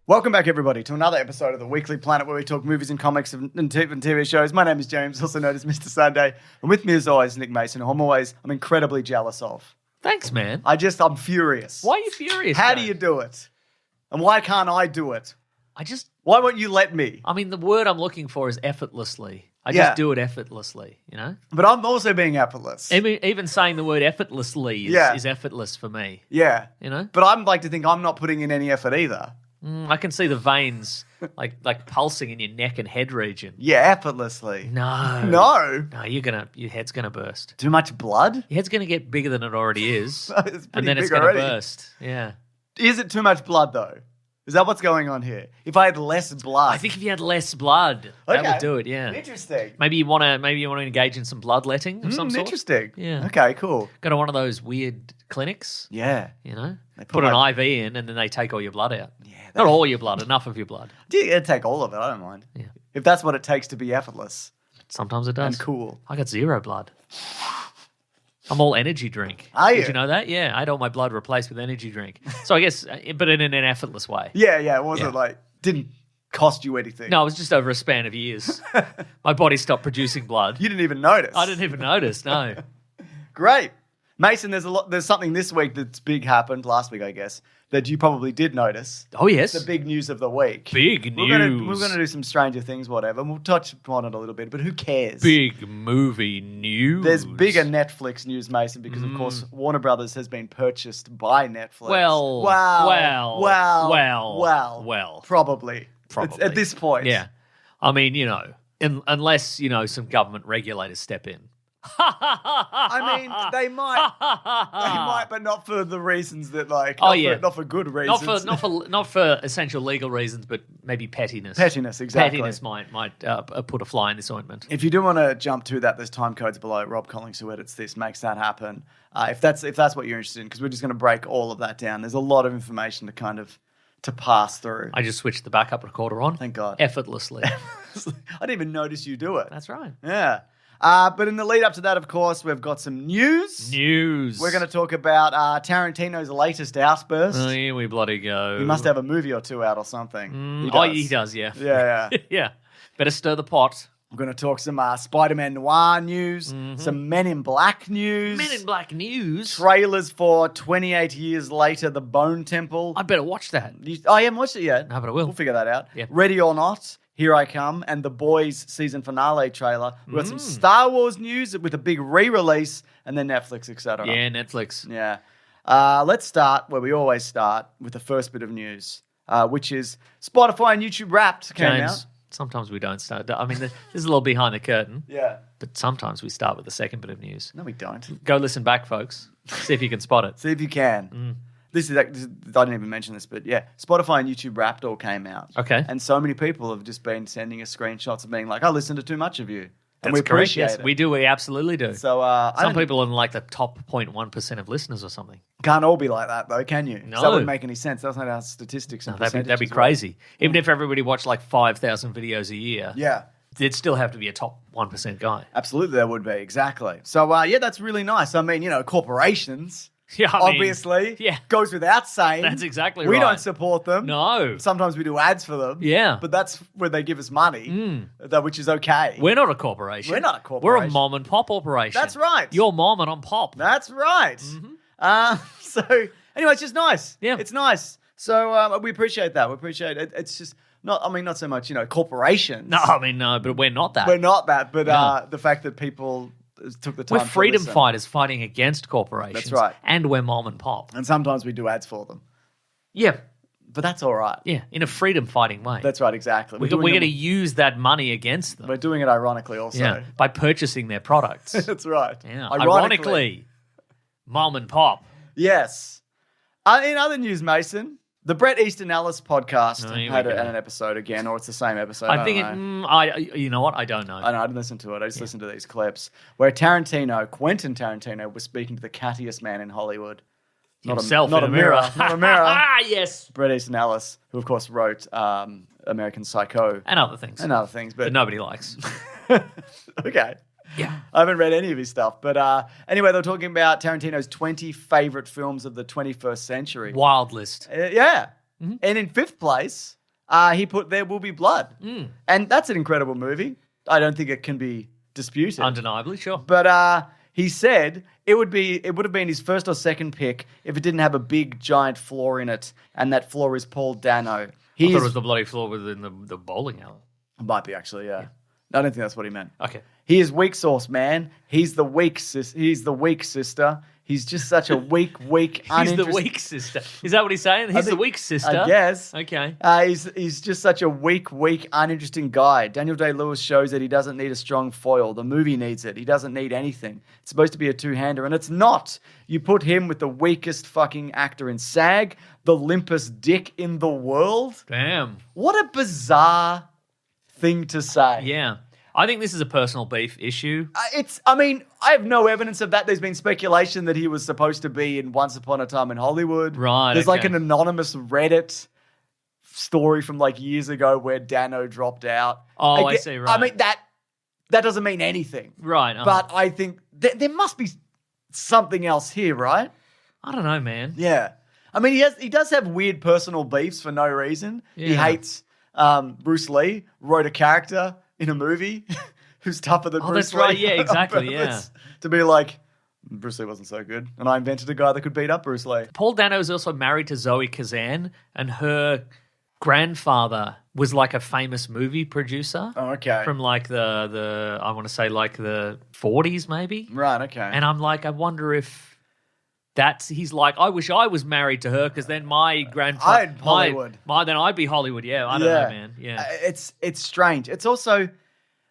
Welcome back, everybody, to another episode of the Weekly Planet where we talk movies and comics and TV shows. My name is James, also known as Mr. Sunday. And with me, as always, Nick Mason, who I'm incredibly jealous of. Thanks, man. I'm furious. Why are you furious? How do you do it? And why can't I do it? Why won't you let me? I mean, the word I'm looking for is effortlessly. I just do it effortlessly, you know? But I'm also being effortless. Even saying the word effortlessly is effortless for me. Yeah. You know? But I'd like to think I'm not putting in any effort either. I can see the veins like pulsing in your neck and head region. Yeah, effortlessly. No. No? No, your head's going to burst. Too much blood? Your head's going to get bigger than it already is. It's and then it's big going to already. burst. Yeah. Is it too much blood, though? Is that what's going on here? If I had less blood. I think if you had less blood, that would do it, yeah. Interesting. Maybe you want to engage in some bloodletting of some sort. Interesting. Yeah. Okay, cool. Go to one of those weird clinics. Yeah. You know? They Put an IV in and then they take all your blood out. Yeah. Not all your blood, enough of your blood. Yeah, take all of it. I don't mind. Yeah. If that's what it takes to be effortless Sometimes it does. and cool. I got zero blood. I'm all energy drink. Are you? Did you know that? Yeah, I had all my blood replaced with energy drink. So I guess, but in an effortless way. Yeah. It wasn't didn't cost you anything. No, it was just over a span of years. My body stopped producing blood. You didn't even notice. I didn't even notice, no. Great. Mason, there's something this week that's big happened, last week I guess, that you probably did notice. Oh, yes. It's the big news of the week. Big news. We're going to do some Stranger Things, whatever, and we'll touch upon it a little bit, but who cares? Big movie news. There's bigger Netflix news, Mason, because, of course, Warner Brothers has been purchased by Netflix. Well. Probably. Probably. It's at this point. Yeah. I mean, you know, unless, you know, some government regulators step in. I mean, they might, but not for the reasons that, not for good reasons. Not for essential legal reasons, but maybe pettiness. Pettiness, exactly. Pettiness might put a fly in this ointment. If you do want to jump to that, there's time codes below. Rob Collings, who edits this, makes that happen. If that's what you're interested in, because we're just going to break all of that down. There's a lot of information to pass through. I just switched the backup recorder on. Thank God. Effortlessly. I didn't even notice you do it. That's right. Yeah. But in the lead up to that, of course, we've got some news. We're going to talk about Tarantino's latest outburst. Oh, here we bloody go. He must have a movie or two out or something. He does, yeah. Yeah. Yeah. Better stir the pot. We're going to talk some Spider-Man Noir news, some Men in Black news. Men in Black news? Trailers for 28 Years Later, The Bone Temple. I better watch that. I haven't watched it yet. No, but I will. We'll figure that out. Yeah. Ready or Not, Here I Come, and The Boys season finale trailer. We've got some Star Wars news with a big re-release, and then Netflix, etc. Yeah, Netflix. Yeah. Let's start where we always start with the first bit of news, which is Spotify and YouTube Wrapped came out. Sometimes we don't start. I mean, this is a little behind the curtain. Yeah. But sometimes we start with the second bit of news. No, we don't. Go listen back, folks. See if you can spot it. See if you can. This is, I didn't even mention this, but yeah, Spotify and YouTube Wrapped all came out. Okay. And so many people have just been sending us screenshots of being like, I listened to too much of you. And That's we correct, appreciate yes. it. We do. We absolutely do. So some people are in like the top 0.1% of listeners or something. Can't all be like that, though, can you? No. That wouldn't make any sense. That's not how statistics and That'd be crazy. Even if everybody watched like 5,000 videos a year, Yeah. there'd still have to be a top 1% guy. Absolutely, there would be. Exactly. So, that's really nice. I mean, corporations... Yeah, obviously. yeah. Goes without saying. That's exactly we right. don't support them. No. Sometimes we do ads for them. Yeah. But that's where they give us money, which is okay. We're not a corporation. We're not a corporation. We're a mom and pop operation. That's right. You're mom and I'm pop. That's right. So, anyway, it's just nice. Yeah. It's nice. So, we appreciate that. We appreciate it. It's just not so much, corporations. No, I mean, no, but we're not that. We're not that. But No. the fact that people took the time We're freedom to listen. fighters fighting against corporations. That's right. And we're mom and pop. And sometimes we do ads for them. Yeah. But that's all right. Yeah, in a freedom fighting way. That's right, exactly. We're going to use that money against them. We're doing it ironically also. Yeah, by purchasing their products. That's right. Yeah. Ironically, mom and pop. Yes. In other news, Mason, the Bret Easton Ellis podcast had an episode again, or it's the same episode. I think you know what? I don't know. I didn't listen to it. I just listened to these clips where Quentin Tarantino, was speaking to the cattiest man in Hollywood. Himself not in a mirror. Not a mirror. Ah, yes. Bret Easton Ellis, who of course wrote American Psycho. And other things. But nobody likes. Okay. Yeah. I haven't read any of his stuff. But anyway, they're talking about Tarantino's 20 favorite films of the 21st century. Wild list. Yeah. And in fifth place, he put There Will Be Blood. And that's an incredible movie. I don't think it can be disputed. Undeniably, sure. But he said it would have been his first or second pick if it didn't have a big giant flaw in it, and that flaw is Paul Dano. I thought it was the bloody flaw within the bowling alley. Might be actually, yeah. I don't think that's what he meant. Okay. He is weak sauce, man. He's the weak sister. He's just such a weak, He's the weak sister. Is that what he's saying? He's the weak sister? I guess. Okay. He's just such a weak, uninteresting guy. Daniel Day-Lewis shows that he doesn't need a strong foil. The movie needs it. He doesn't need anything. It's supposed to be a two-hander, and it's not. You put him with the weakest fucking actor in SAG, the limpest dick in the world. Damn. What a bizarre thing to say. Yeah. I think this is a personal beef issue. I have no evidence of that. There's been speculation that he was supposed to be in Once Upon a Time in Hollywood. Right. There's like an anonymous Reddit story from like years ago where Dano dropped out. Oh, I see, right. I mean, that doesn't mean anything. Right. But I think there must be something else here, right? I don't know, man. Yeah. I mean, he does have weird personal beefs for no reason. Yeah. He hates Bruce Lee, wrote a character in a movie who's tougher than Bruce Lee. That's right. Yeah, exactly. Yeah. To be like, Bruce Lee wasn't so good, and I invented a guy that could beat up Bruce Lee. Paul Dano is also married to Zoe Kazan, and her grandfather was like a famous movie producer. Oh, okay. From like the I want to say like the 40s maybe. Right, okay. And I'm like, I wonder if he's like, I wish I was married to her because then my grandfather, Hollywood. Then I'd be Hollywood. Yeah, I don't know, man. Yeah, it's strange. It's also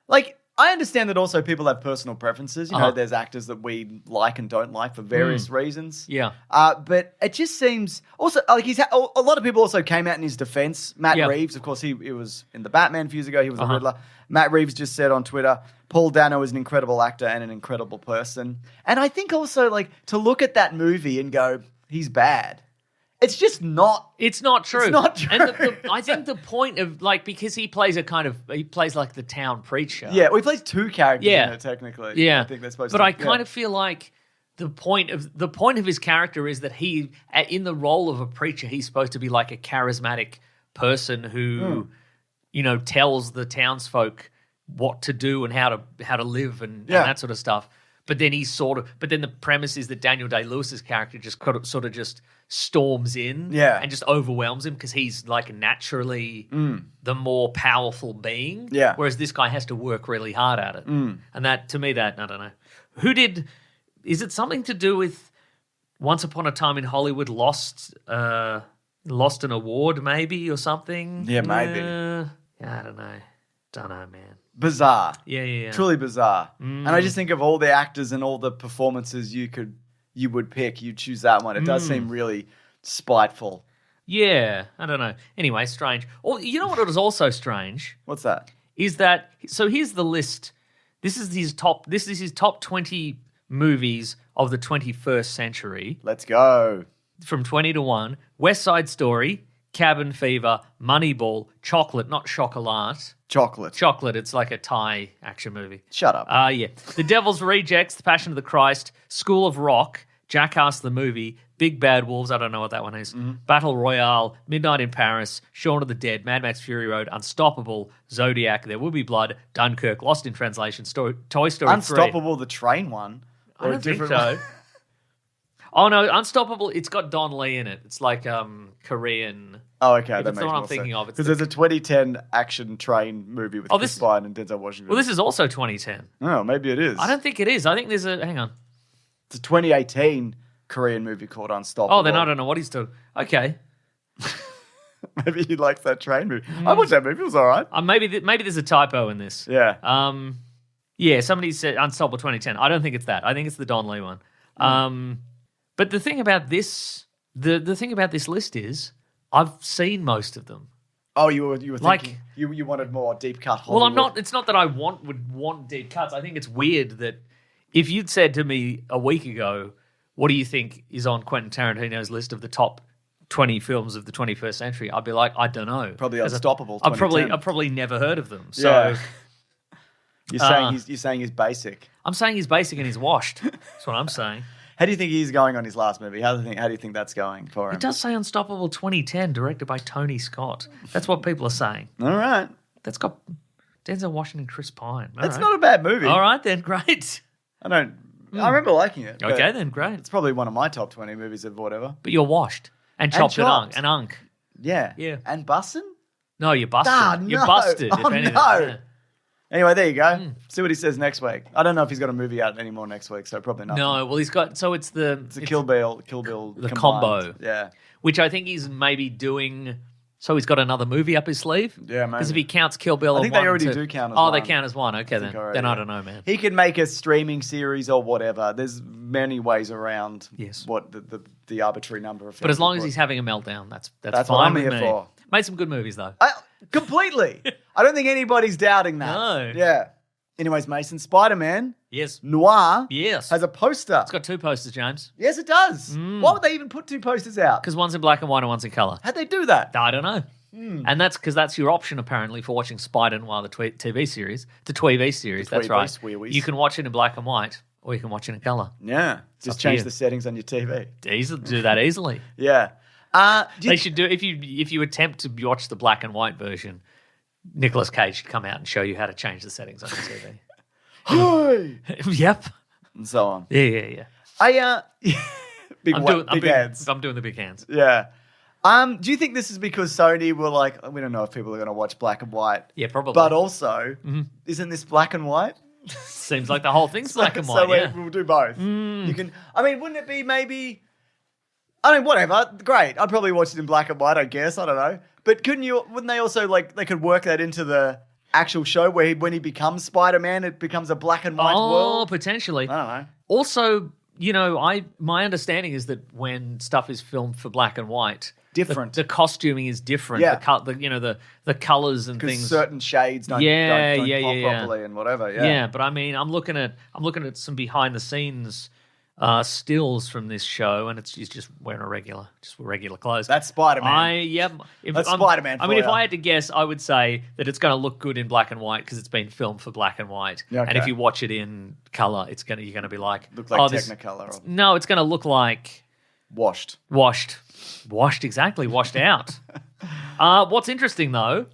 like I understand that also people have personal preferences. You know, there's actors that we like and don't like for various reasons. Yeah. But it just seems also like a lot of people also came out in his defense. Matt Reeves, of course, he was in the Batman a few years ago. He was the Riddler. Matt Reeves just said on Twitter, Paul Dano is an incredible actor and an incredible person. And I think also like to look at that movie and go, he's bad. It's just not. It's not true. It's not true. And I think the point of like because he plays like the town preacher. Yeah, well, he plays two characters in it technically. Yeah, I think they're supposed but to. But I kind of feel like the point of his character is that he, in the role of a preacher, he's supposed to be like a charismatic person who, tells the townsfolk what to do and how to live and that sort of stuff. But then then the premise is that Daniel Day-Lewis's character just sort of just storms in and just overwhelms him because he's like naturally the more powerful being. Yeah. Whereas this guy has to work really hard at it. And that, to me, I don't know. Is it something to do with Once Upon a Time in Hollywood lost an award maybe or something? Yeah, maybe. I don't know. Don't know, man. Bizarre. Yeah. Truly bizarre. And I just think of all the actors and all the performances you would pick, you choose that one. It does seem really spiteful. Yeah, I don't know. Anyway, strange. Or you know what was also strange? What's that? Is that so here's the list. This is his top 20 movies of the 21st century. Let's go. From 20 to 1. West Side Story, Cabin Fever, Moneyball, Chocolate, not Chocolat. Chocolate, it's like a Thai action movie. Shut up. Yeah. The Devil's Rejects, The Passion of the Christ, School of Rock, Jackass the Movie, Big Bad Wolves, I don't know what that one is, Battle Royale, Midnight in Paris, Shaun of the Dead, Mad Max Fury Road, Unstoppable, Zodiac, There Will Be Blood, Dunkirk, Lost in Translation, Toy Story 3. Unstoppable, the train one? I don't think so. Oh, no, Unstoppable, it's got Don Lee in it. It's like Korean. Oh, okay. That That's makes the one I'm more thinking sense. of. Because there's a 2010 action train movie with Chris Pine and Denzel Washington. Well, this is also 2010. Oh, maybe it is. I don't think it is. I think there's hang on. It's a 2018 Korean movie called Unstoppable. Oh, then I don't know what he's doing. Okay. Maybe he likes that train movie. I watched that movie. It was all right. Maybe there's a typo in this. Yeah. Yeah, somebody said Unstoppable 2010. I don't think it's that. I think it's the Don Lee one. But the thing about this, the thing about this list is, I've seen most of them. Oh, you were thinking like, you wanted more deep cut Hollywood. Well, I'm not. It's not that I would want deep cuts. I think it's weird that if you'd said to me a week ago, "What do you think is on Quentin Tarantino's list of the top 20 films of the 21st century?" I'd be like, I don't know. Probably Unstoppable. I've probably never heard of them. So. Yeah. You're saying he's basic. I'm saying he's basic and he's washed. That's what I'm saying. How do you think he's going on his last movie? How do you think that's going for him? It does say Unstoppable 2010, directed by Tony Scott. That's what people are saying. All right. That's got Denzel Washington and Chris Pine. It's not a bad movie. All right, then. Great. I remember liking it. Okay, then. Great. It's probably one of my top 20 movies of whatever. But you're washed and chopped and unk. Yeah. Yeah. And bussin'? No, you're busted. You're busted, if anything. No. Yeah. Anyway, there you go. See what he says next week. I don't know if he's got a movie out anymore next week, so probably not. No, well, he's got... So it's the Kill Bill the combined. combo. Yeah. Which I think he's maybe doing... So he's got another movie up his sleeve? Yeah, maybe. Because if he counts Kill Bill... I think they already do count as one. Oh, they count as one. Okay, then. Then I don't know, man. He could make a streaming series or whatever. There's many ways around what the arbitrary number of films. But as long as he's having a meltdown, that's what fine I'm with here me. for. Made some good movies, though. Completely. I don't think anybody's doubting that. No. Yeah. Anyways, Mason, Spider-Man Yes. Noir Yes. has a poster. It's got 2 posters, James. Yes, it does. Why would they even put 2 posters out? Because one's in black and white and one's in colour. How'd they do that? I don't know. And that's because that's your option, apparently, for watching Spider Noir, the TV series. The TV series, that's right. Tweebies. You can watch it in black and white or you can watch it in colour. Yeah. Just change the settings on your TV. Do that easily. Yeah. They should do if you attempt to watch the black and white version, Nicolas Cage should come out and show you how to change the settings on your TV. Yep. And so on. Yeah. Big hands. I'm doing the big hands. Yeah. Do you think this is because Sony were like, we don't know if people are going to watch black and white? Yeah, probably. But also, isn't this black and white? Seems like the whole thing's black and white. So we'll do both. You can. I mean, wouldn't it be maybe? I mean, whatever. Great. I'd probably watch it in black and white. I guess. I don't know. But wouldn't they also they could work that into the actual show where when he becomes Spider-Man, it becomes a black and white world? Oh, potentially. I don't know. Also, my understanding is that when stuff is filmed for black and white, different. The costuming is different. Yeah. The colors and things. Certain shades don't pop properly and whatever. Yeah. Yeah, but I mean, I'm looking at some behind the scenes stills from this show, and he's just wearing regular clothes. That's Spider-Man. That's Spider-Man. I mean, if I had to guess, I would say that it's going to look good in black and white because it's been filmed for black and white. Okay. And if you watch it in color, you're going to be like, look like Technicolor. No, it's going to look like washed, exactly, washed out. What's interesting though,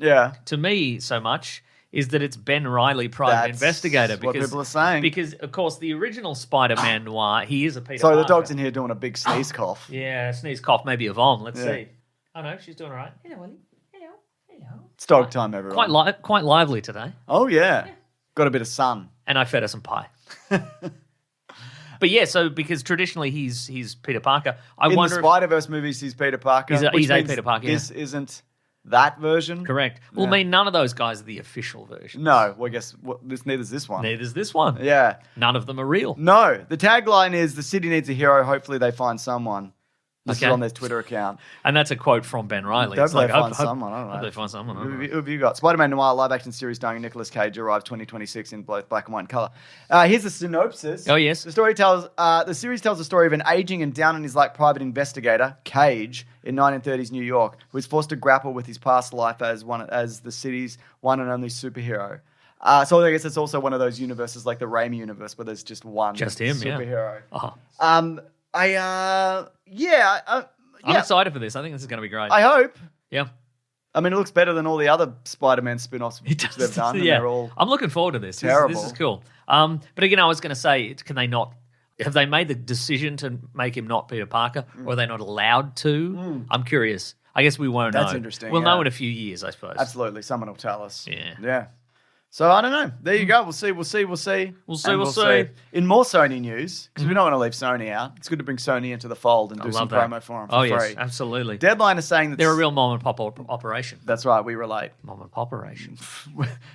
to me so much, is that it's Ben Reilly, private investigator. Because what people are saying. Because, of course, the original Spider-Man Noir, he is a Peter Sorry, Parker. the dog's in here doing a big sneeze cough. Yeah, sneeze cough, maybe a vom. Let's see. Oh, no, she's doing all right. Hello, Willie. Hello. It's dog time, everyone. Quite lively today. Oh, yeah. Got a bit of sun. And I fed her some pie. But yeah, so because traditionally he's Peter Parker. In the Spider-Verse movies, he's Peter Parker. He's a Peter Parker, This isn't that version. Correct. Well, I mean, none of those guys are the official version. No, well, I guess neither's this one. Neither's this one. Yeah. None of them are real. No. The tagline is, the city needs a hero. Hopefully they find someone. This is on their Twitter account. And that's a quote from Ben Reilly. Hope they find someone. I don't know. Hope they find someone. Who have you got? Spider-Man Noir live-action series starring Nicolas Cage arrived 2026 in both black and white and colour. Here's the synopsis. Oh, yes. The series tells the story of an aging and down-on-his-luck private investigator, Cage, in 1930s New York, who is forced to grapple with his past life as the city's one and only superhero. So I guess it's also one of those universes like the Raimi universe where there's just one superhero. Uh-huh. I'm excited for this. I think this is going to be great. I hope. Yeah. I mean, it looks better than all the other Spider-Man spin-offs they've done. Yeah. They're all I'm looking forward to this. Terrible. This is cool. But again, I was going to say, have they made the decision to make him not Peter Parker, or are they not allowed to? I'm curious. I guess we won't know. That's interesting. We'll know in a few years, I suppose. Absolutely. Someone will tell us. Yeah. Yeah. So I don't know. There you go. We'll see. We'll see. In more Sony news, because we don't want to leave Sony out. It's good to bring Sony into the fold and do some promo for them for free. Yes, absolutely. Deadline is saying that they're a real mom and pop operation. That's right. We relate. Mom and pop operation.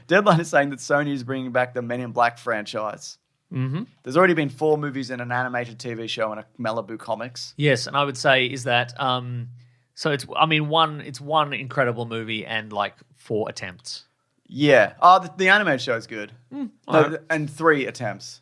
Deadline is saying that Sony is bringing back the Men in Black franchise. Mm-hmm. There's already been 4 movies and an animated TV show and a Malibu comics. Yes, and I would say is that so it's one incredible movie and like 4 attempts. Yeah. Oh, the animated show is good. And 3 attempts.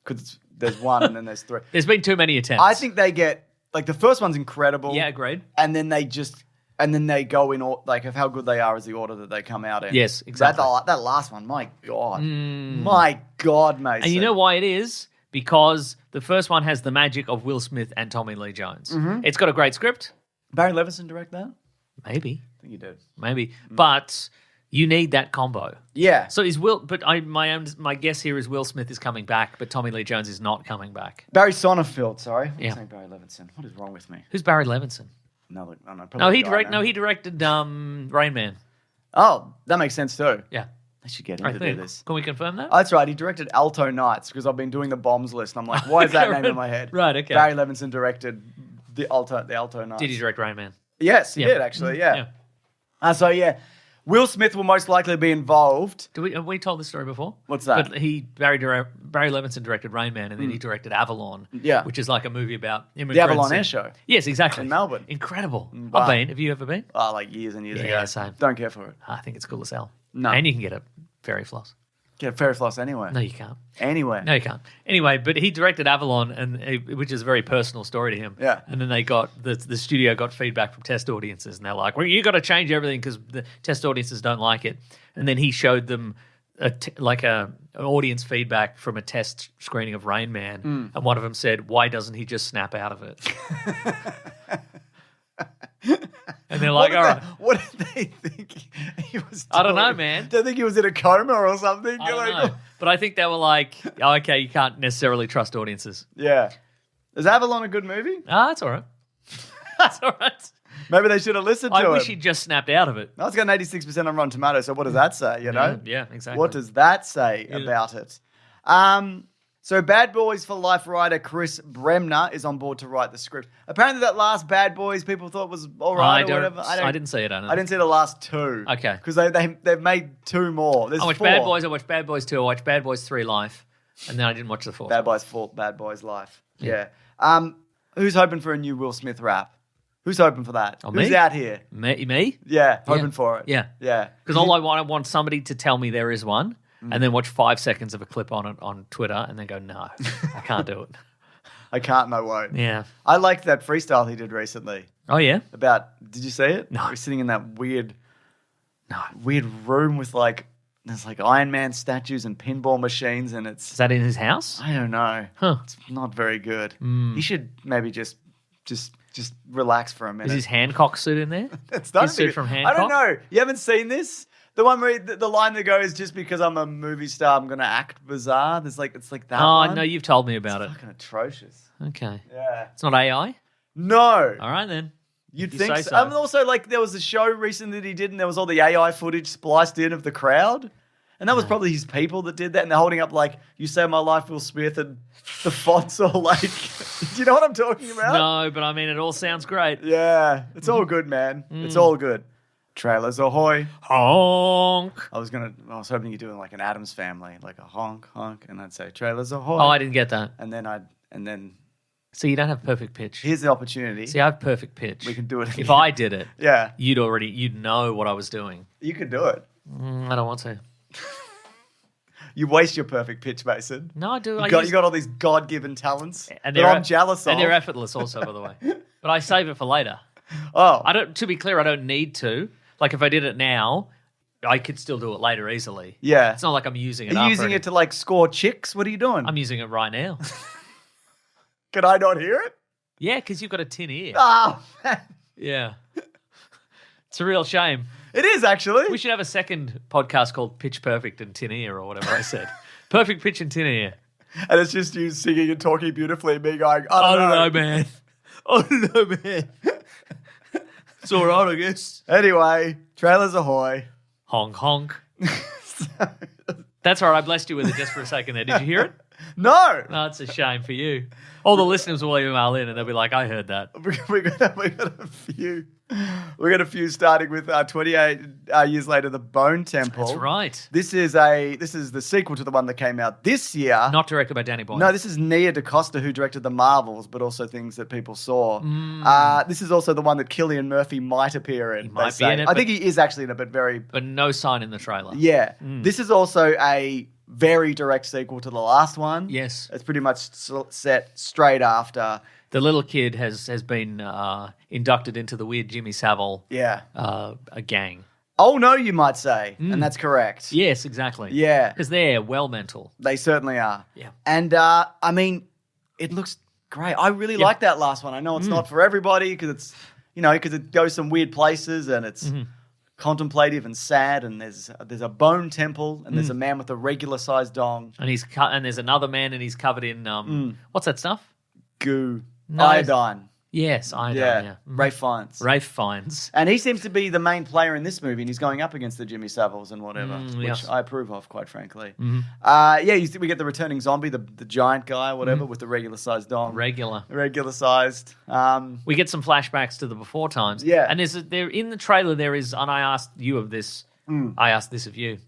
Because there's 1 and then there's 3. There's been too many attempts. I think they get, like, the first one's incredible. Yeah, agreed. And then they go in, like, of how good they are as the order that they come out in. Yes, exactly. That last one, my God. My God, Mason. And you know why it is? because the first one has the magic of Will Smith and Tommy Lee Jones. It's got a great script. Barry Levinson direct that? Maybe. I think he did. Maybe. But you need that combo. Yeah. So my guess here is Will Smith is coming back, but Tommy Lee Jones is not coming back. Barry Sonnenfeld, sorry. Yeah. I'm saying Barry Levinson. What is wrong with me? Who's Barry Levinson? He directed Rain Man. Oh, that makes sense too. Yeah. I should get him to do this. Can we confirm that? Oh, that's right. He directed Alto Nights because I've been doing the bombs list. And I'm like, why is that name in my head? Right, okay. Barry Levinson directed the Alto Nights. Did he direct Rain Man? Yes, he did actually, yeah. Will Smith will most likely be involved. Have we told this story before? What's that? But Barry Levinson directed Rain Man, and then he directed Avalon, which is like a movie about immigrants. The Avalon Air Show. Yes, exactly. In Melbourne. Incredible. Wow. I've been. Have you ever been? Oh, like years and years ago. Yeah, same. Don't care for it. I think it's cool as hell. No. And you can get a fairy floss. Get a fairy floss anywhere. No, you can't. Anywhere. No, you can't. Anyway, but he directed Avalon, which is a very personal story to him. Yeah. And then they got the studio got feedback from test audiences, and they're like, "Well, you got to change everything because the test audiences don't like it." And then he showed them an audience feedback from a test screening of Rain Man, and one of them said, "Why doesn't he just snap out of it?" And they're like, all right. What did they think he was doing? I don't know, man. They think he was in a coma or something? I don't know. But I think they were like, oh, okay, you can't necessarily trust audiences. Yeah. Is Avalon a good movie? That's all right. That's all right. Maybe they should have listened to it. I wish he'd just snapped out of it. No, it's got an 86% on Rotten Tomatoes, so what does that say, you know? Yeah, exactly. What does that say about it? So Bad Boys for Life writer Chris Bremner is on board to write the script. Apparently that last Bad Boys people thought was all right or whatever. I didn't see it, I don't know. I didn't see the last two. Okay. Because they've made two more. There's I watched 4. Bad Boys, I watched Bad Boys 2, I watched Bad Boys 3 Life, and then I didn't watch the fourth. Bad Boys 4, Bad Boys Life. Yeah. Who's hoping for a new Will Smith rap? Who's hoping for that? Oh, Who's me? out here? Me? Yeah, hoping for it. Yeah. Yeah. Because all I want somebody to tell me there is one, and then watch 5 seconds of a clip on it on Twitter, and then go, no, I can't do it. I can't and I won't. Yeah. I liked that freestyle he did recently. Oh, yeah? Did you see it? No. We're sitting in that weird room with there's Iron Man statues and pinball machines, and Is that in his house? I don't know. Huh. It's not very good. He should maybe just relax for a minute. Is his Hancock suit in there? It's not his suit from Hancock? I don't know. You haven't seen this? The one where the line that goes, just because I'm a movie star, I'm going to act bizarre. It's like that one. Oh, no, you've told me about It's fucking atrocious. Okay. Yeah. It's not AI? No. All right, then. You'd You think say so. so. Also, there was a show recently that he did, and there was all the AI footage spliced in of the crowd. And that was probably his people that did that. And they're holding up, You Saved My Life, Will Smith, and the fonts all do you know what I'm talking about? No, but I mean, it all sounds great. Yeah. It's all good, man. It's all good. Trailers ahoy. Honk. I was hoping you'd do it like an Addams Family, like a honk, honk, and I'd say trailers ahoy. Oh, I didn't get that. And then So you don't have perfect pitch. here's the opportunity. See, I have perfect pitch. We can do it again. If I did it, Yeah. you'd know what I was doing. You could do it. I don't want to. You waste your perfect pitch, Mason. No, I do. You got all these God-given talents and that I'm jealous of. And they're effortless also, by the way. But I save it for later. Oh. To be clear, I don't need to. Like, if I did it now, I could still do it later easily. Yeah. It's not like I'm using it Are up. you using it to score chicks? What are you doing? I'm using it right now. Can I not hear it? Yeah, because you've got a tin ear. Oh, man. Yeah. It's a real shame. It is, actually. We should have a second podcast called Pitch Perfect and Tin Ear or whatever I said. Perfect Pitch and Tin Ear. And it's just you singing and talking beautifully and me going, I don't know, man. I don't know, man. It's all right, I guess. Anyway, trailers ahoy. Honk, honk. That's all right. I blessed you with it just for a second there. Did you hear it? No. No, it's a shame for you. All the listeners will email in and they'll be like, I heard that. We got a few. We got a few starting with 28 years later, The Bone Temple. That's right. This is the sequel to the one that came out this year. Not directed by Danny Boyle. No, this is Nia DaCosta, who directed The Marvels, but also things that people saw. This is also the one that Cillian Murphy might appear in. He might be in it. I think he is actually in it, but no sign in the trailer. Yeah. This is also a very direct sequel to the last one. Yes. It's pretty much set straight after. The little kid has been inducted into the weird Jimmy Savile Yeah. a gang. Oh, no, you might say. And that's correct. Yes, exactly. Yeah. Because they're well mental. They certainly are. Yeah. And, I mean, it looks great. I really like that last one. I know it's not for everybody because it's, because it goes some weird places and it's contemplative and sad. And there's a bone temple and there's a man with a regular-sized dong. And and there's another man and he's covered in, what's that stuff? Goo. No, Iodine. Yes, iodine, yeah. Rafe Fiennes. Rafe Fiennes. And he seems to be the main player in this movie, and he's going up against the Jimmy Saviles and whatever, which I approve of, quite frankly. We get the returning zombie, the giant guy, whatever, with the regular-sized dong. Regular-sized. We get some flashbacks to the before times. Yeah. And there in the trailer, there is, and I asked you of this, I asked this of you.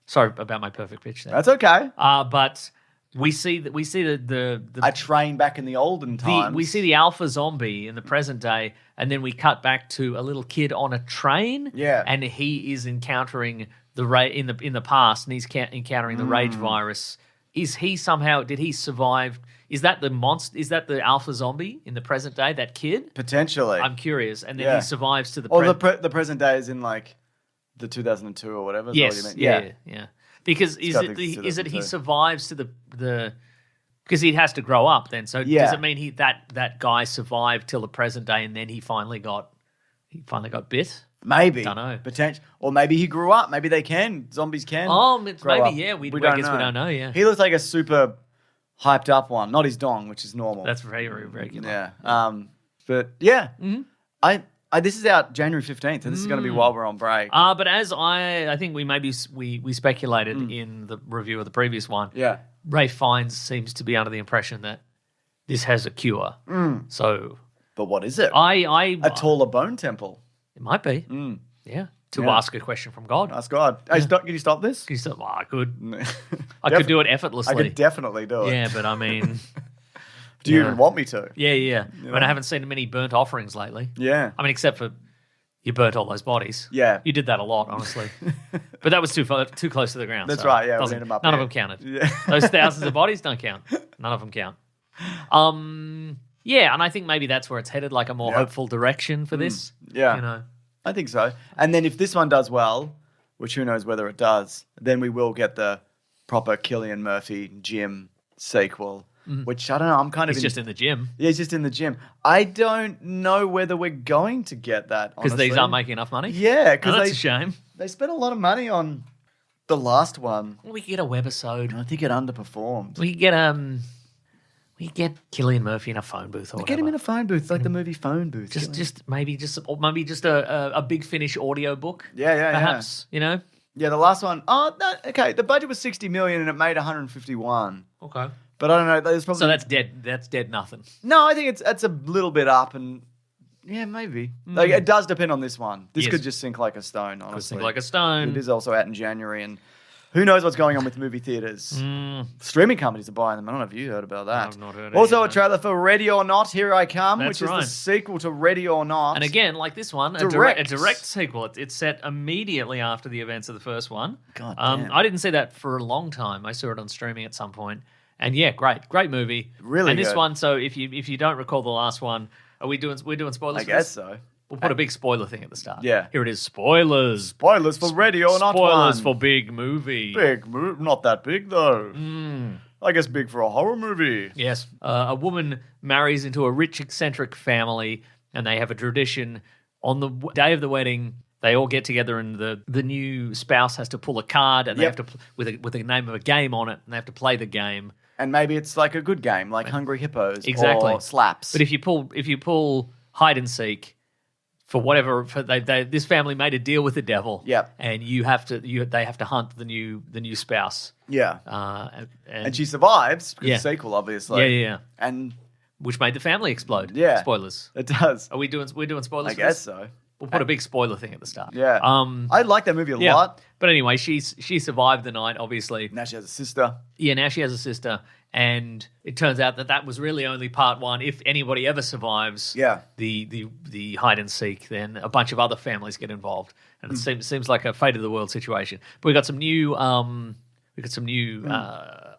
Sorry about my perfect pitch there. That's okay. But... We see the a train back in the olden times. We see the alpha zombie in the present day, and then we cut back to a little kid on a train. Yeah, and he is encountering in the past, and he's encountering the rage virus. Is he somehow? Did he survive? Is that the monster? Is that the alpha zombie in the present day? That kid potentially. I'm curious, and then he survives to the. The present day is in like the 2002 or whatever. Yes. Yeah. Because is it he survives to the because he has to grow up then? So does it mean that guy survived till the present day and then he finally got bit? Maybe. Don't know. Potential, or maybe he grew up. Maybe zombies can. Oh, maybe up. Yeah. We don't guess know. we don't know. Yeah. He looks like a super hyped up one, not his dong, which is normal. That's very, very regular. Yeah. But yeah, this is out January 15th, and this is going to be while we're on break. But as I think we speculated in the review of the previous one. Yeah. Rafe Fiennes seems to be under the impression that this has a cure. So, but what is it? A taller bone temple. It might be. Yeah. To ask a question from God. Ask God. Hey, can you stop this? Can you stop? Well, I could. I could do it effortlessly. I could definitely do it. Yeah, but I mean. Do you even want me to? Yeah. I mean, I haven't seen many burnt offerings lately. Yeah. I mean, except for you burnt all those bodies. Yeah. You did that a lot, honestly. But that was too close to the ground. That's right, yeah. None of them counted. Yeah. Those thousands of bodies don't count. None of them count. Yeah, and I think maybe that's where it's headed, like a more hopeful direction for this. Yeah. I think so. And then if this one does well, which who knows whether it does, then we will get the proper Cillian Murphy Jim sequel. Which, I don't know, I'm kind of... He's just in the gym. Yeah, he's just in the gym. I don't know whether we're going to get that, because these aren't making enough money? Yeah, because that's a shame. They spent a lot of money on the last one. Well, we could get a webisode. I think it underperformed. We could get Cillian Murphy in a phone booth or whatever. Get him in a phone booth, like the movie Phone Booth. Maybe just a Big Finish audio book. Yeah. Perhaps, Yeah, the last one. Oh, okay. The budget was 60 million and it made 151. Okay. But I don't know. There's probably... So that's dead. That's dead nothing. No, I think it's a little bit up, and yeah, maybe. Like it does depend on this one. This could just sink like a stone. Honestly, could sink like a stone. It is also out in January, and who knows what's going on with movie theaters? Streaming companies are buying them. I don't know if you heard about that. I've not heard. Also, a trailer for Ready or Not. Here I Come, That's which is the sequel to Ready or Not. And again, like this one, a direct sequel. It's set immediately after the events of the first one. God damn. I didn't see that for a long time. I saw it on streaming at some point. And yeah, great movie. Really And this good. one, so if you don't recall the last one, we're doing spoilers? I guess so. We'll put a big spoiler thing at the start. Yeah. Here it is, spoilers. Spoilers for Ready or Not. Spoilers for big movie. Big movie, not that big though. I guess big for a horror movie. Yes. A woman marries into a rich, eccentric family, and they have a tradition. On the day of the wedding, they all get together, and the new spouse has to pull a card, and they have to with the name of a game on it, and they have to play the game. And maybe it's like a good game, like Hungry Hippos, exactly, or Slaps. But if you pull hide and seek, for whatever, this family made a deal with the devil. Yep. And they have to hunt the new spouse. Yeah. And she survives because the sequel, obviously. Yeah. And which made the family explode. Yeah. Spoilers. It does. We're doing spoilers. I guess so. We'll put a big spoiler thing at the start. Yeah. I like that movie a lot. But anyway, she survived the night, obviously. Now she has a sister. Yeah, now she has a sister. And it turns out that was really only part one. If anybody ever survives the hide and seek, then a bunch of other families get involved. And it seems like a fate of the world situation. But we got some new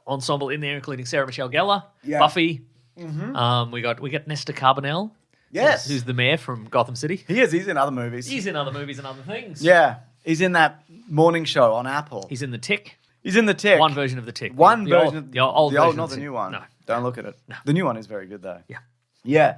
ensemble in there, including Sarah Michelle Gellar, Buffy. We got Nesta Carbonell. Yes. Who's the mayor from Gotham City. He is. He's in other movies. He's in other movies and other things. Yeah. He's in that morning show on Apple. He's in The Tick. He's in The Tick. One version of The Tick. One the version. Old, the old version not of the Tick. new one. No. Don't look at it. No. The new one is very good, though. Yeah.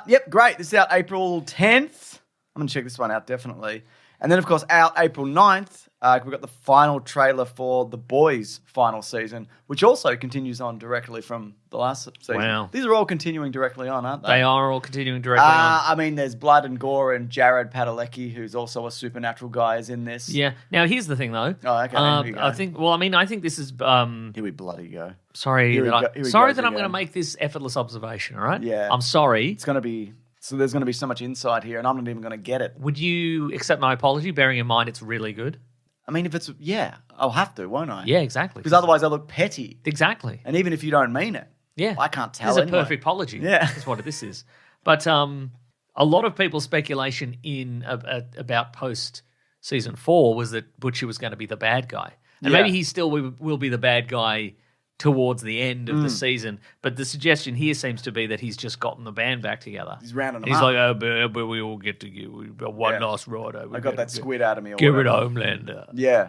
Yep, great. This is out April 10th. I'm going to check this one out, definitely. And then, of course, out April 9th, we've got the final trailer for The Boys' final season, which also continues on directly from the last season. Wow. These are all continuing directly on, aren't they? They are all continuing directly on. I mean, there's blood and gore, and Jared Padalecki, who's also a supernatural guy, is in this. Yeah. Now, here's the thing, though. Oh, okay. Here we go. I think this is... Here we bloody go. Sorry Here that he I'm goes going to again. make this effortless observation, all right? Yeah. I'm sorry. It's going to be... So there's going to be so much insight here, and I'm not even going to get it. Would you accept my apology, bearing in mind it's really good? I mean, if it's... Yeah, I'll have to, won't I? Yeah, exactly. Because otherwise I look petty. Exactly. And even if you don't mean it, Yeah. I can't tell This is anyway. a perfect apology. Yeah. That's what this is. But a lot of people's speculation about post-season 4 was that Butcher was going to be the bad guy. And maybe he still will be the bad guy towards the end of the season. But the suggestion here seems to be that he's just gotten the band back together. He's rounding them He's up. like, oh, but we all get together. We've got one last ride over. I got that squid out of me. Or Give it whatever. Homelander. Yeah.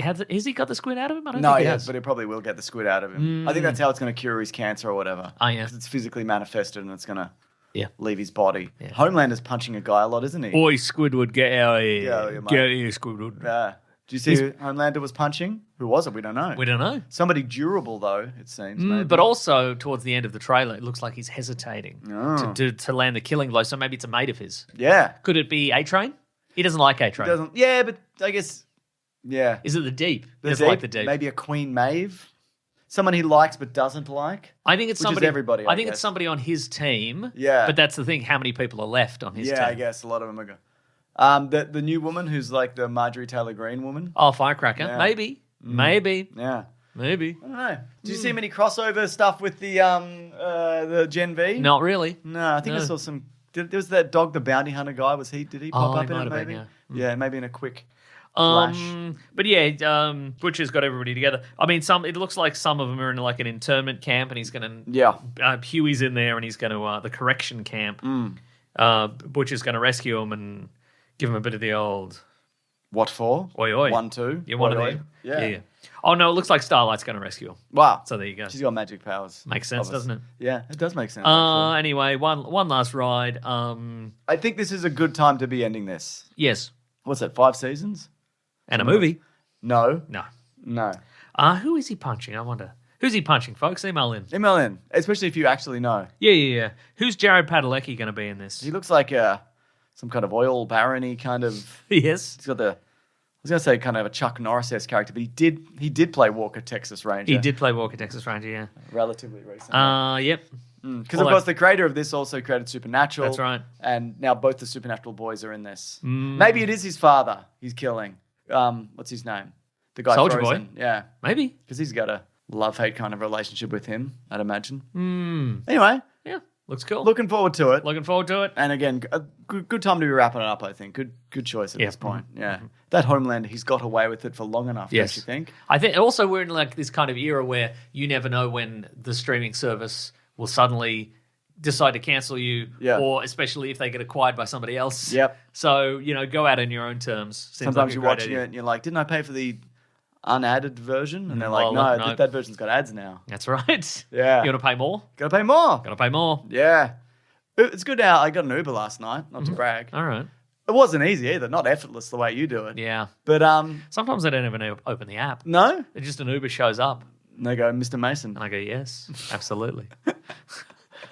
Has he got the squid out of him? I don't No, think he yeah, has. but he probably will get the squid out of him. I think that's how it's going to cure his cancer or whatever. Oh, yeah. 'Cause it's physically manifested and it's going to Yeah. leave his body. Yeah. Homelander's punching a guy a lot, isn't he? Oi, Squidward, get out of here. Yeah, mate. Get out of here, Squidward. Yeah. Do you see who Homelander was punching? Who was it? We don't know. We don't know. Somebody durable, though, it seems. Maybe. But also, towards the end of the trailer, it looks like he's hesitating Oh. to land the killing blow. So maybe it's a mate of his. Yeah. Could it be A-Train? He doesn't like A-Train. Doesn't. Yeah, but I guess. Yeah. Is it the Deep? The He doesn't Deep, like the Deep. Maybe a Queen Maeve. Someone he likes but doesn't like. I think it's Which is somebody. everybody, I I think guess. it's somebody on his team. Yeah. But that's the thing. How many people are left on his team? Yeah, I guess a lot of them are good. The new woman who's like the Marjorie Taylor Greene woman. Oh, Firecracker. Yeah. Maybe. Maybe. Yeah. Maybe. I don't know. Did you see many crossover stuff with the Gen V? Not really. No, I think I No. saw some. There was that Dog the Bounty Hunter guy. Did he pop Oh, up he in might it? have been, Maybe. yeah. Yeah, maybe in a quick flash. But yeah, Butcher's got everybody together. I mean, it looks like some of them are in like an internment camp, and he's going to. Yeah. Huey's in there, and he's going to the correction camp. Butcher's going to rescue him and give him a bit of the old. What for? Oi, oi. 1, 2. You want Oi, to oi. be? Yeah. Yeah. Oh no, it looks like Starlight's going to rescue him. Wow. So there you go. She's got magic powers. Makes sense, doesn't it? Yeah, it does make sense. actually. Anyway, one last ride. I think this is a good time to be ending this. Yes, What's that? 5 seasons? and a movie. No. No. Who is he punching? I wonder. Who's he punching, folks? Email in. Email in, especially if you actually know. Yeah. Who's Jared Padalecki going to be in this? He looks like some kind of oil barony kind of. Yes. He's got I was going to say kind of a Chuck Norris-esque character, but he did play Walker, Texas Ranger. He did play Walker, Texas Ranger, yeah. Relatively recently. Yep. Because, of course, the creator of this also created Supernatural. That's right. And now both the Supernatural boys are in this. Maybe it is his father he's killing. What's his name? The guy Soldier Frozen. Boy? Yeah. Maybe. Because he's got a love-hate kind of relationship with him, I'd imagine. Anyway, Yeah. Looks cool. looking forward to it. Looking forward to it. And again, a good time to be wrapping it up, I think. Good choice at Yeah. this point. Yeah. That Homeland, he's got away with it for long enough, Yes. don't you think? I think also we're in like this kind of era where you never know when the streaming service will suddenly decide to cancel you, or especially if they get acquired by somebody else. Yep. So, go out on your own terms. Seems Sometimes like a you're great watching idea. it and you're like, didn't I pay for the unadded version? And they're like, well, no, no. that version's got ads now. That's right. Yeah. You want to pay more? Gotta pay more. Gotta pay more. Yeah. It's good now. I got an Uber last night, not to brag. All right. It wasn't easy either, not effortless the way you do it. Yeah. But, Sometimes I don't even open the app. no? It's just an Uber shows up. And they go, Mr. Mason. And I go, yes, absolutely.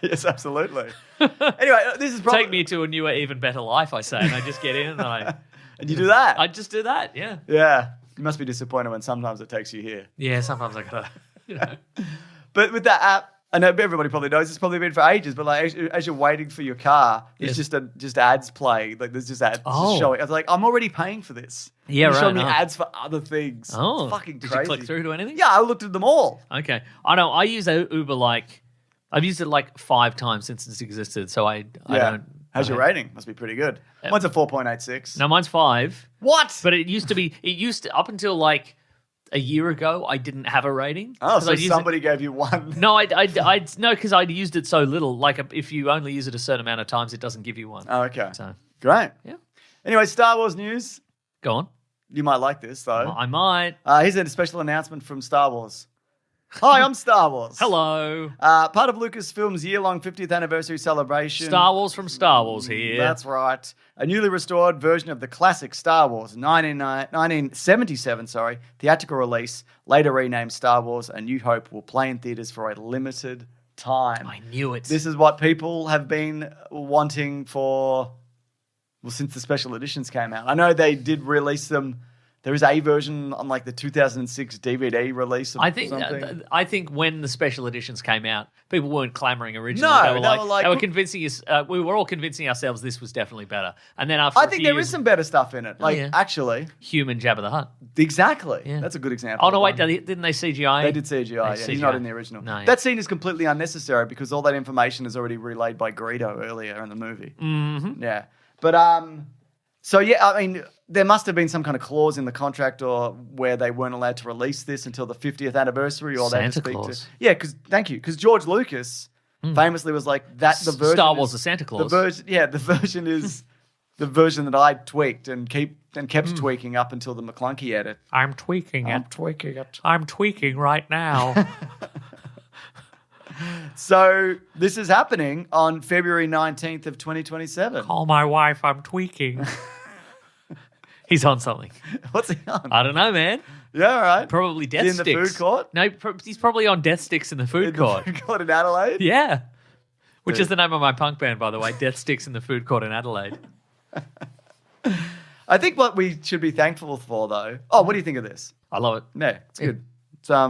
Yes, absolutely. Anyway, this is probably... Take me to a newer, even better life, I say. And I just get in and And you do that? I just do that, yeah. Yeah. You must be disappointed when sometimes it takes you here. Yeah, sometimes I gotta, But with that app, I know everybody probably knows it's probably been for ages, but like as you're waiting for your car, it's just ads play. Like there's just ads just showing. I was like, I'm already paying for this. Yeah, You're right. showing me ads for other things. Oh, It's fucking did crazy. you click through to anything? Yeah, I looked at them all. Okay. I know. I use Uber I've used it like 5 times since it's existed, so I don't. How's your rating? Must be pretty good. Mine's a 4.86. No, mine's 5. What? But it used to up until like a year ago, I didn't have a rating. Oh, 'Cause so I'd used somebody gave you one. No, no, because I'd used it so little. Like if you only use it a certain amount of times, it doesn't give you one. Oh, okay. So Great. yeah. Anyway, Star Wars news. Go on. You might like this, though. I might. Here's a special announcement from Star Wars. Hi, I'm Star Wars. Hello. Part of Lucasfilm's year-long 50th anniversary celebration. Star Wars from Star Wars here. That's right. A newly restored version of the classic Star Wars 1977 theatrical release, later renamed Star Wars A New Hope, will play in theaters for a limited time. I knew it. This is what people have been wanting for, well, since the special editions came out. I know they did release them. There is a version on like the 2006 DVD release. I think when the special editions came out, people weren't clamoring originally. No, they were convincing us. We were all convincing ourselves this was definitely better. And then after I think there is some better stuff in it. Actually, human Jabba the Hutt. Exactly. Yeah. That's a good example. Oh no, wait! Didn't they CGI? They did CGI. Yeah, he's not in the original. No, yeah. That scene is completely unnecessary because all that information is already relayed by Greedo earlier in the movie. Mm-hmm. Yeah, but So, yeah, I mean, there must have been some kind of clause in the contract or where they weren't allowed to release this until the 50th anniversary. Or Santa they speak Claus. To, yeah, because George Lucas famously was like, the version Star Wars, the Santa Claus. The version is the version that I tweaked and kept tweaking up until the McClunky edit. I'm tweaking it. I'm tweaking right now. So this is happening on February 19th of 2027. Call my wife, I'm tweaking. He's on something. What's he on? I don't know, man. Yeah, all right. Probably death in sticks. In the food court? No, he's probably on death sticks in the food court. The food court in Adelaide? Yeah. Which is the name of my punk band, by the way. Death Sticks in the Food Court in Adelaide. I think what we should be thankful for, though... Oh, what do you think of this? I love it. Yeah, it's good.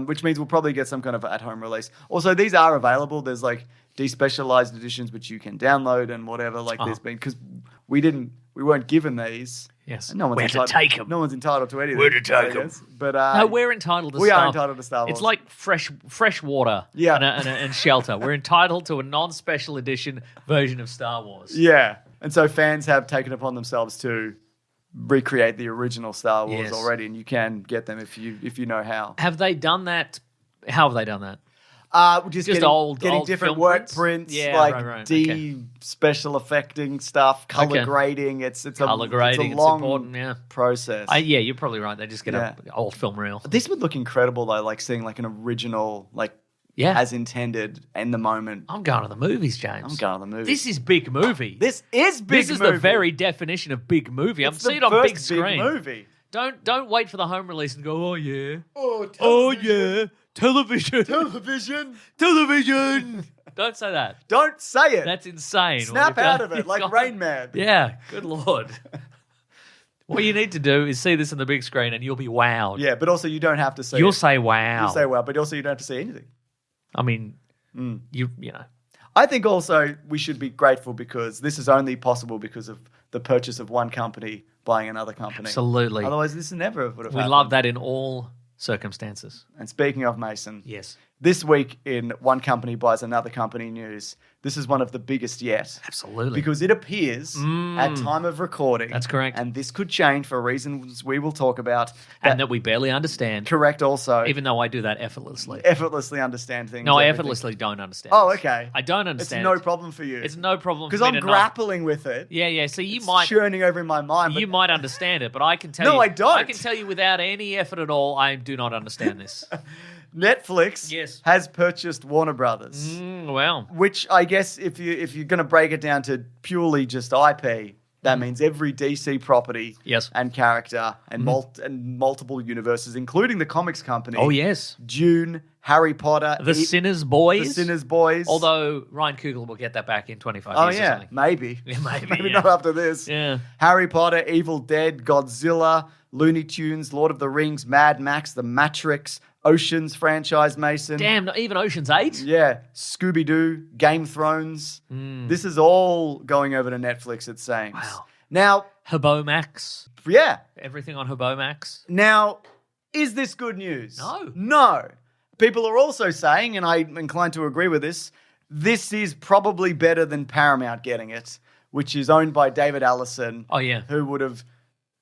Which means we'll probably get some kind of at-home release. Also, these are available. There's like despecialized editions which you can download and whatever. Like there's been because we weren't given these. Yes, no one's we're entitled, to take them. No one's entitled to anything. We're to take them. But no, we're entitled to. We are entitled to Star Wars. It's like fresh water. Yeah. and shelter. We're entitled to a non-special edition version of Star Wars. Yeah, and so fans have taken upon themselves to recreate the original Star Wars already, and you can get them if you know how. Have they done that? How have they done that? Just getting old different work prints, special effecting stuff, color grading. It's color grading. It's a long important, process. You're probably right. They just get an old film reel. This would look incredible though, like seeing like an original, as intended in the moment. I'm going to the movies, James. I'm going to the movies. This is big movie. This is big. This is the very definition of big movie. I'm seeing it on big screen. Big movie. Don't wait for the home release and go, oh yeah, television. Television. Don't say that. Don't say it. That's insane. Snap out of it like Rain Man. Yeah, good Lord. What you need to do is see this on the big screen and you'll be wowed. Yeah, but also you don't have to say You'll say wow. You'll say wow, but also you don't have to say anything. I mean, you know. I think also we should be grateful because this is only possible because of the purchase of one company buying another company. Absolutely. Otherwise, this never would have happened. We love that in all circumstances. And speaking of Mason, yes, this week in One Company Buys Another Company news, this is one of the biggest yet. Absolutely. Because it appears at time of recording. That's correct. And this could change for reasons we will talk about. And that we barely understand. Correct also. Even though I do that effortlessly. Effortlessly understand things. No, I effortlessly don't understand. Oh, okay. I don't understand. It's no problem for you. It's no problem for me. Because I'm grappling with it. Yeah. So you it's might... churning over in my mind. You might understand it, but I can tell you... No, I don't. I can tell you without any effort at all, I do not understand this. Netflix has purchased Warner Brothers. Wow. Which I guess if you're going to break it down to purely just IP, that means every DC property and character and multiple universes, including the comics company. Oh, yes. Dune, Harry Potter. The Sinners Boys. The Sinners Boys. Although Ryan Coogler will get that back in 25 years or something. Maybe. Yeah, maybe not after this. Yeah. Harry Potter, Evil Dead, Godzilla, Looney Tunes, Lord of the Rings, Mad Max, The Matrix, Oceans franchise, Mason. Damn, even Ocean's 8? Yeah. Scooby-Doo, Game of Thrones. This is all going over to Netflix, it seems. Wow. Now... Habomax. Yeah. Everything on Habomax. Now, is this good news? No. No. People are also saying, and I'm inclined to agree with this is probably better than Paramount getting it, which is owned by David Allison. Oh, yeah. Who would have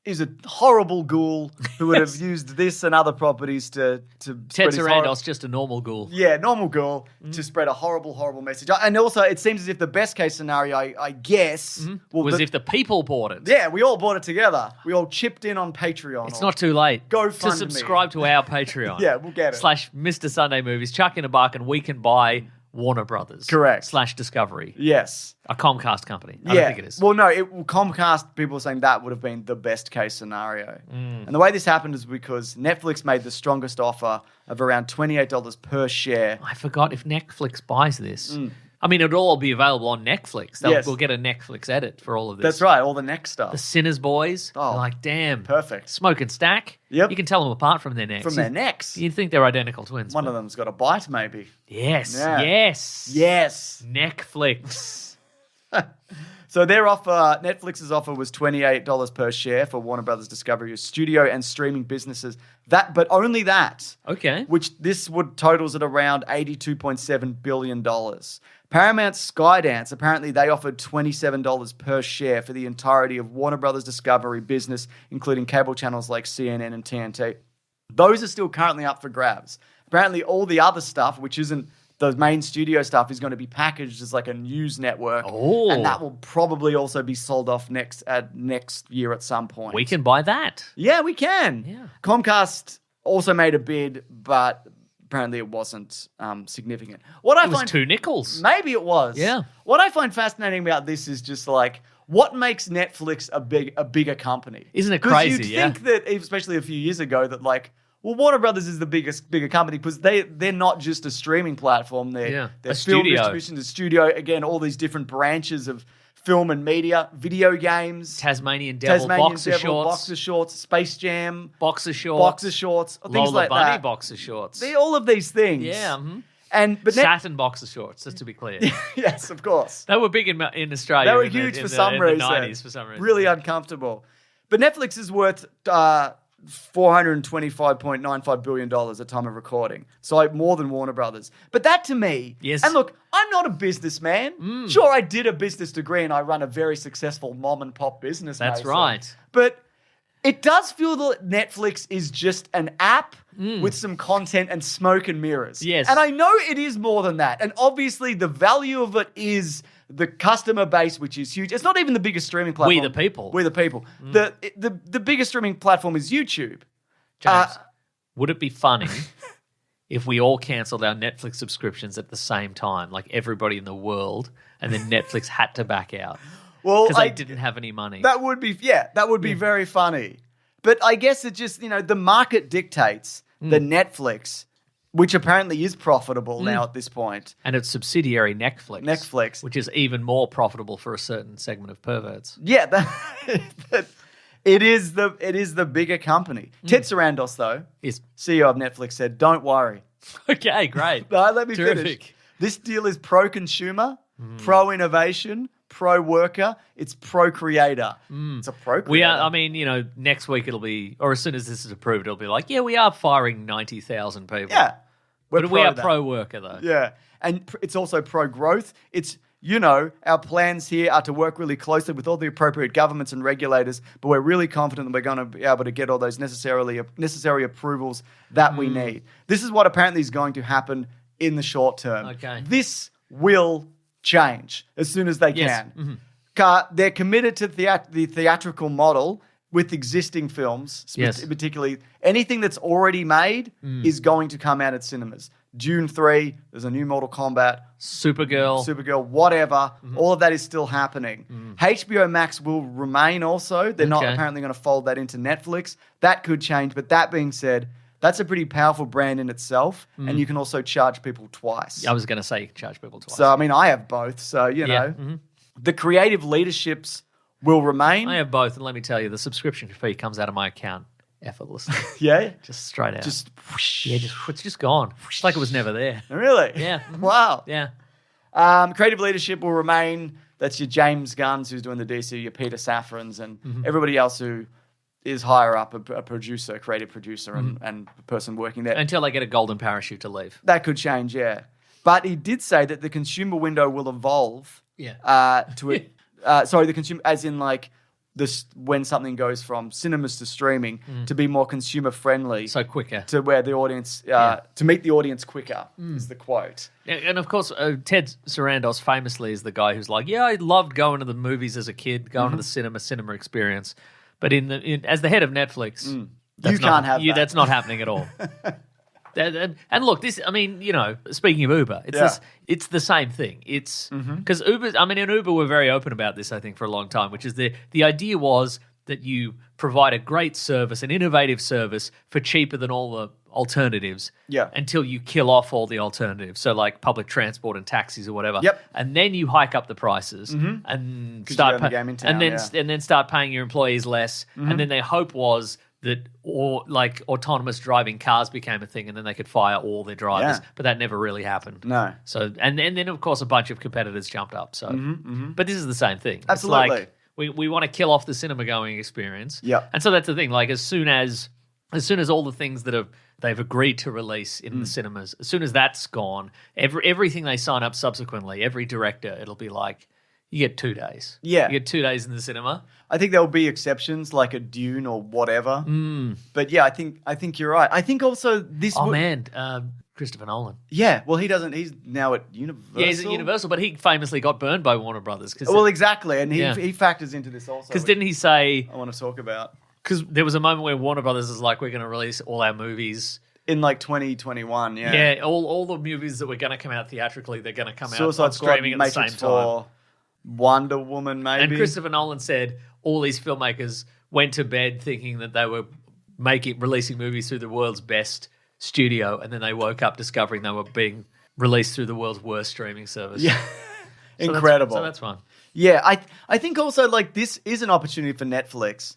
is a horrible ghoul who would have used this and other properties to Ted Sarandos, just a normal ghoul. Yeah, normal ghoul to spread a horrible, horrible message. And also, it seems as if the best case scenario, I guess, was if the people bought it. Yeah, we all bought it together. We all chipped in on Patreon. It's not too late. Go to subscribe to our Patreon. Yeah, we'll get it. / Mr. Sunday Movies, chuck in a buck, and we can buy Warner Brothers. Correct. / Discovery. Yes. A Comcast company. I don't think it is. Well, no, Comcast, people were saying that would have been the best case scenario. And the way this happened is because Netflix made the strongest offer of around $28 per share. I forgot if Netflix buys this. I mean, it'll all be available on Netflix. We'll get a Netflix edit for all of this. That's right, all the next stuff. The Sinners boys. Oh, they're like, damn. Perfect. Smoke and Stack. Yep. You can tell them apart from their necks. From their necks. You'd think they're identical twins. One of them's got a bite, maybe. Yes. Yeah. Yes. Netflix. So their offer, Netflix's offer was $28 per share for Warner Brothers Discovery studio and streaming businesses. But only that. Okay. Which this would totals at around $82.7 billion. Paramount Skydance, apparently they offered $27 per share for the entirety of Warner Brothers Discovery business, including cable channels like CNN and TNT. Those are still currently up for grabs. Apparently all the other stuff, which isn't the main studio stuff, is going to be packaged as like a news network. Oh. And that will probably also be sold off next year at some point. We can buy that. Yeah, we can. Yeah. Comcast also made a bid, but apparently it wasn't significant. It was 2 nickels. Maybe it was. Yeah. What I find fascinating about this is just like, what makes Netflix a bigger company? Isn't it crazy? Because you'd think that, especially a few years ago, that like, well, Warner Brothers is the bigger company because they're not just a streaming platform. They're a film studio. distribution, the studio, again, all these different branches of film and media, video games. Tasmanian Devil, boxer shorts. Space Jam. Boxer shorts. Things Lola like Bunny that. boxer shorts. All of these things. Yeah. But Satin boxer shorts, just to be clear. Yes, of course. They were big in Australia. They were huge for some reason. In the 90s for some reason. Really uncomfortable. But Netflix is worth $425.95 billion at time of recording. So like more than Warner Brothers. But that to me, yes. And look, I'm not a businessman. Sure, I did a business degree and I run a very successful mom and pop business. That's right. But it does feel that Netflix is just an app with some content and smoke and mirrors. Yes. And I know it is more than that. And obviously the value of it is the customer base, which is huge. It's not even the biggest streaming platform. We the people. The biggest streaming platform is YouTube. James, would it be funny if we all cancelled our Netflix subscriptions at the same time, like everybody in the world, and then Netflix had to back out? Well, because they didn't have any money. That would be very funny. But I guess it just, the market dictates that Netflix, which apparently is profitable now at this point. And its subsidiary Netflix. Which is even more profitable for a certain segment of perverts. Yeah, it is the bigger company. Ted Sarandos, though, CEO of Netflix, said, "Don't worry." Okay, great. No, let me Terrific. finish. This deal is pro-consumer, pro-innovation, pro-worker, it's pro-creator. It's a pro-creator. We are, next week it'll be, or as soon as this is approved, it'll be like, yeah, we are firing 90,000 people. Yeah. But we are pro-worker, though. Yeah. And it's also pro-growth. It's, our plans here are to work really closely with all the appropriate governments and regulators, but we're really confident that we're going to be able to get all those necessary approvals that we need. This is what apparently is going to happen in the short term. Okay. This will change as soon as they can. They're committed to the theatrical model with existing films, particularly anything that's already made is going to come out at cinemas. Dune 3, there's a new Mortal Kombat. Supergirl, whatever. All of that is still happening. HBO Max will remain also. They're not apparently going to fold that into Netflix. That could change. But that being said, that's a pretty powerful brand in itself. And you can also charge people twice. I was going to say you can charge people twice. So, I have both. So, the creative leaderships will remain. I have both. And let me tell you, the subscription fee comes out of my account effortlessly. Yeah? Just straight out. Just whoosh. Yeah, it's just gone. It's like it was never there. Really? Yeah. Wow. Yeah. Creative leadership will remain. That's your James Gunns, who's doing the DC, your Peter Safrans, and everybody else who is higher up, a producer, a creative producer, and a person working there. Until they get a golden parachute to leave. That could change, yeah. But he did say that the consumer window will evolve. Yeah. The consumer, as in like when something goes from cinemas to streaming to be more consumer friendly, so quicker to where the audience to meet the audience quicker is the quote. And of course, Ted Sarandos famously is the guy who's like, yeah, I loved going to the movies as a kid, going to the cinema experience, but as the head of Netflix, you can't have that. That's not happening at all. And look, this, I mean, speaking of Uber, it's the same thing. It's because Uber, I mean, in Uber, we're very open about this, I think, for a long time, which is the idea was that you provide a great service, an innovative service for cheaper than all the alternatives until you kill off all the alternatives. So like public transport and taxis or whatever. Yep. And then you hike up the prices and start and then start paying your employees less. And then their hope was that autonomous driving cars became a thing and then they could fire all their drivers. But that never really happened. No. So and then of course a bunch of competitors jumped up. So but this is the same thing. Absolutely. It's like we want to kill off the cinema going experience. Yeah. And so that's the thing. Like as soon as all the things that they've agreed to release in the cinemas, as soon as that's gone, everything they sign up subsequently, every director, it'll be like, you get 2 days. Yeah. You get 2 days in the cinema. I think there'll be exceptions like a Dune or whatever. But yeah, I think you're right. I think also this... Christopher Nolan. Yeah, well, he's now at Universal. Yeah, he's at Universal, but he famously got burned by Warner Brothers. Well, exactly, and he factors into this also. Because didn't he say... I want to talk about... Because there was a moment where Warner Brothers is like, we're going to release all our movies... In like 2021, yeah. Yeah, all the movies that were going to come out theatrically, they're going to come out on Squad, streaming at the same time. Wonder Woman, maybe. And Christopher Nolan said all these filmmakers went to bed thinking that they were releasing movies through the world's best studio, and then they woke up discovering they were being released through the world's worst streaming service. Yeah, incredible. So that's fun. Yeah, I think also like this is an opportunity for Netflix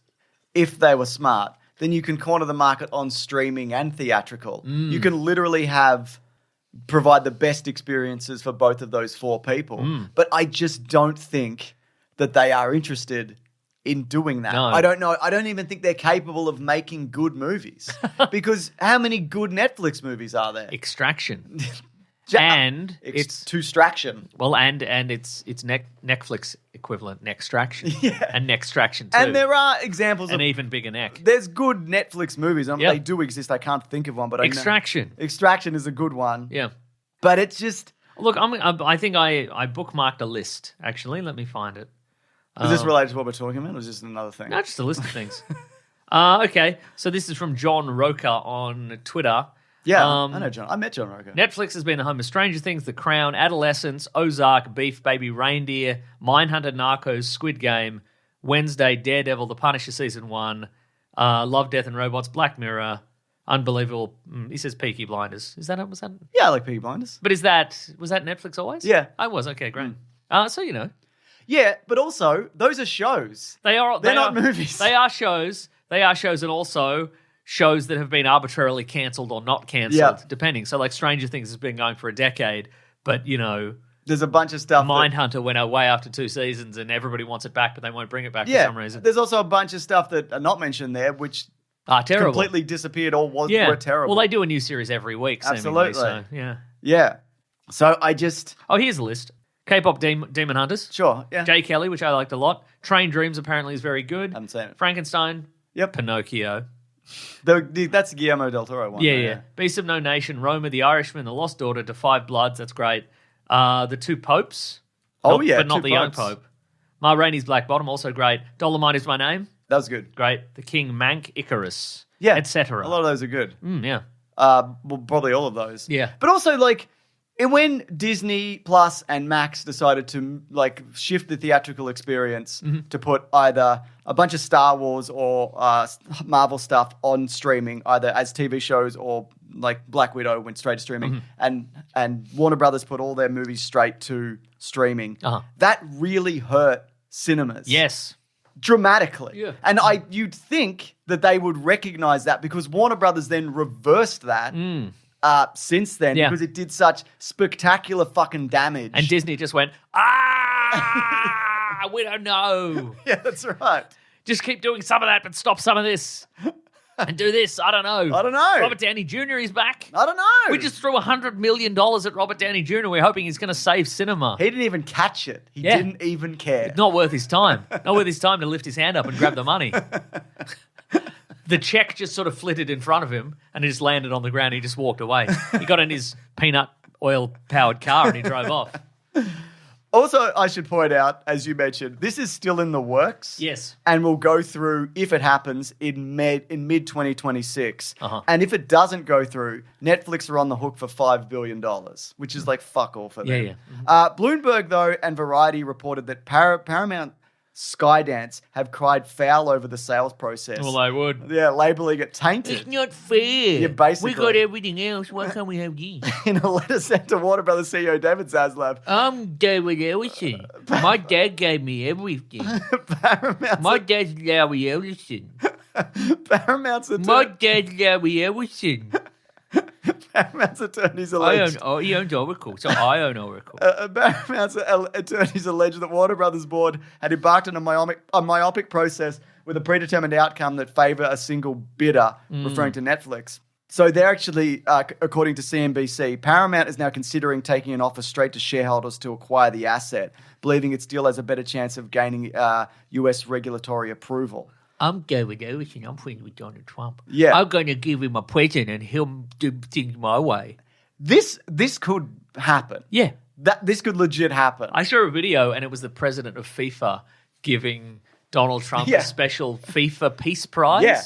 if they were smart. Then you can corner the market on streaming and theatrical. You can literally provide the best experiences for both of those four people. But I just don't think that they are interested in doing that. No. I don't know. I don't even think they're capable of making good movies. Because how many good Netflix movies are there? Extraction. And it's Extraction. Well, and it's Netflix equivalent, Nextraction. Yeah. And Nextraction too. And there are examples of... An even bigger neck. There's good Netflix movies. They do exist. I can't think of one, but Extraction. I know. Extraction is a good one. Yeah. But it's just... Look, I think I bookmarked a list, actually. Let me find it. Is this related to what we're talking about, or is this another thing? No, just a list of things. Okay, so this is from John Roca on Twitter. Yeah, I know John. I met John Roca. Netflix has been the home of Stranger Things, The Crown, Adolescence, Ozark, Beef, Baby Reindeer, Mindhunter, Narcos, Squid Game, Wednesday, Daredevil, The Punisher Season 1, Love, Death and Robots, Black Mirror, Unbelievable. He says Peaky Blinders. Was that? Yeah, I like Peaky Blinders. But was that Netflix always? Yeah. I was. Okay, great. So you know. Yeah, but also, those are shows. They're not movies. They are shows. And also shows that have been arbitrarily cancelled or not cancelled, depending. So, like, Stranger Things has been going for a decade, but, you know... There's a bunch of stuff... Mindhunter went away after 2 seasons and everybody wants it back, but they won't bring it back for some reason. There's also a bunch of stuff that are not mentioned there, which... terrible. Completely disappeared or were terrible. Well, they do a new series every week, Absolutely. So, yeah. Yeah. So, I just... Oh, here's a list. K-pop Demon Hunters. Sure, yeah. Jay Kelly, which I liked a lot. Train Dreams apparently is very good. Haven't seen it. Frankenstein. Yep. Pinocchio. That's Guillermo del Toro one. Yeah. Beast of No Nation, Roma, The Irishman, The Lost Daughter, To Five Bloods. That's great. The Two Popes. But not the young Pope. Ma Rainey's Black Bottom, also great. Dolomite Is My Name. That was good. Great. The King, Mank, Icarus. Yeah. Etc. A lot of those are good. Yeah. Well, probably all of those. Yeah. But also, like... And when Disney Plus and Max decided to like shift the theatrical experience to put either a bunch of Star Wars or Marvel stuff on streaming, either as TV shows or like Black Widow went straight to streaming, and Warner Brothers put all their movies straight to streaming, that really hurt cinemas. Yes. Dramatically. Yeah. And you'd think that they would recognize that because Warner Brothers then reversed that. Since then, because it did such spectacular fucking damage. And Disney just went, we don't know. Yeah, that's right. Just keep doing some of that, but stop some of this. and do this. I don't know. Robert Downey Jr. is back. I don't know. We just threw $100 million at Robert Downey Jr. We're hoping he's going to save cinema. He didn't even catch it. He didn't even care. It's not worth his time. Not worth his time to lift his hand up and grab the money. The check just sort of flitted in front of him and it just landed on the ground. He just walked away. He got in his peanut oil-powered car and he drove off. Also, I should point out, as you mentioned, this is still in the works. Yes. And will go through, if it happens, in mid-2026. Uh-huh. And if it doesn't go through, Netflix are on the hook for $5 billion, which is like fuck all for them. Yeah. Bloomberg, though, and Variety reported that Paramount Skydance have cried foul over the sales process. Well, they would. Yeah, labeling it tainted. It's not fair. Yeah, basically. We got everything else. Why can't we have this? In a letter sent to Warner Brothers CEO David Zaslav. I'm David Ellison. My dad gave me everything. My dad's Larry Ellison. Paramount's My dad's Larry Ellison. Paramount's attorneys alleged. He owns Oracle, so I own Oracle. Paramount's attorneys alleged that Warner Brothers board had embarked on a myopic process with a predetermined outcome that favor a single bidder, referring to Netflix. So they're actually, according to CNBC, Paramount is now considering taking an offer straight to shareholders to acquire the asset, believing its deal has a better chance of gaining U.S. regulatory approval. I'm David Ellison. I'm friends with Donald Trump. Yeah. I'm going to give him a present and he'll do things my way. This could happen. Yeah. This could legit happen. I saw a video and it was the president of FIFA giving Donald Trump a special FIFA Peace Prize. Yeah.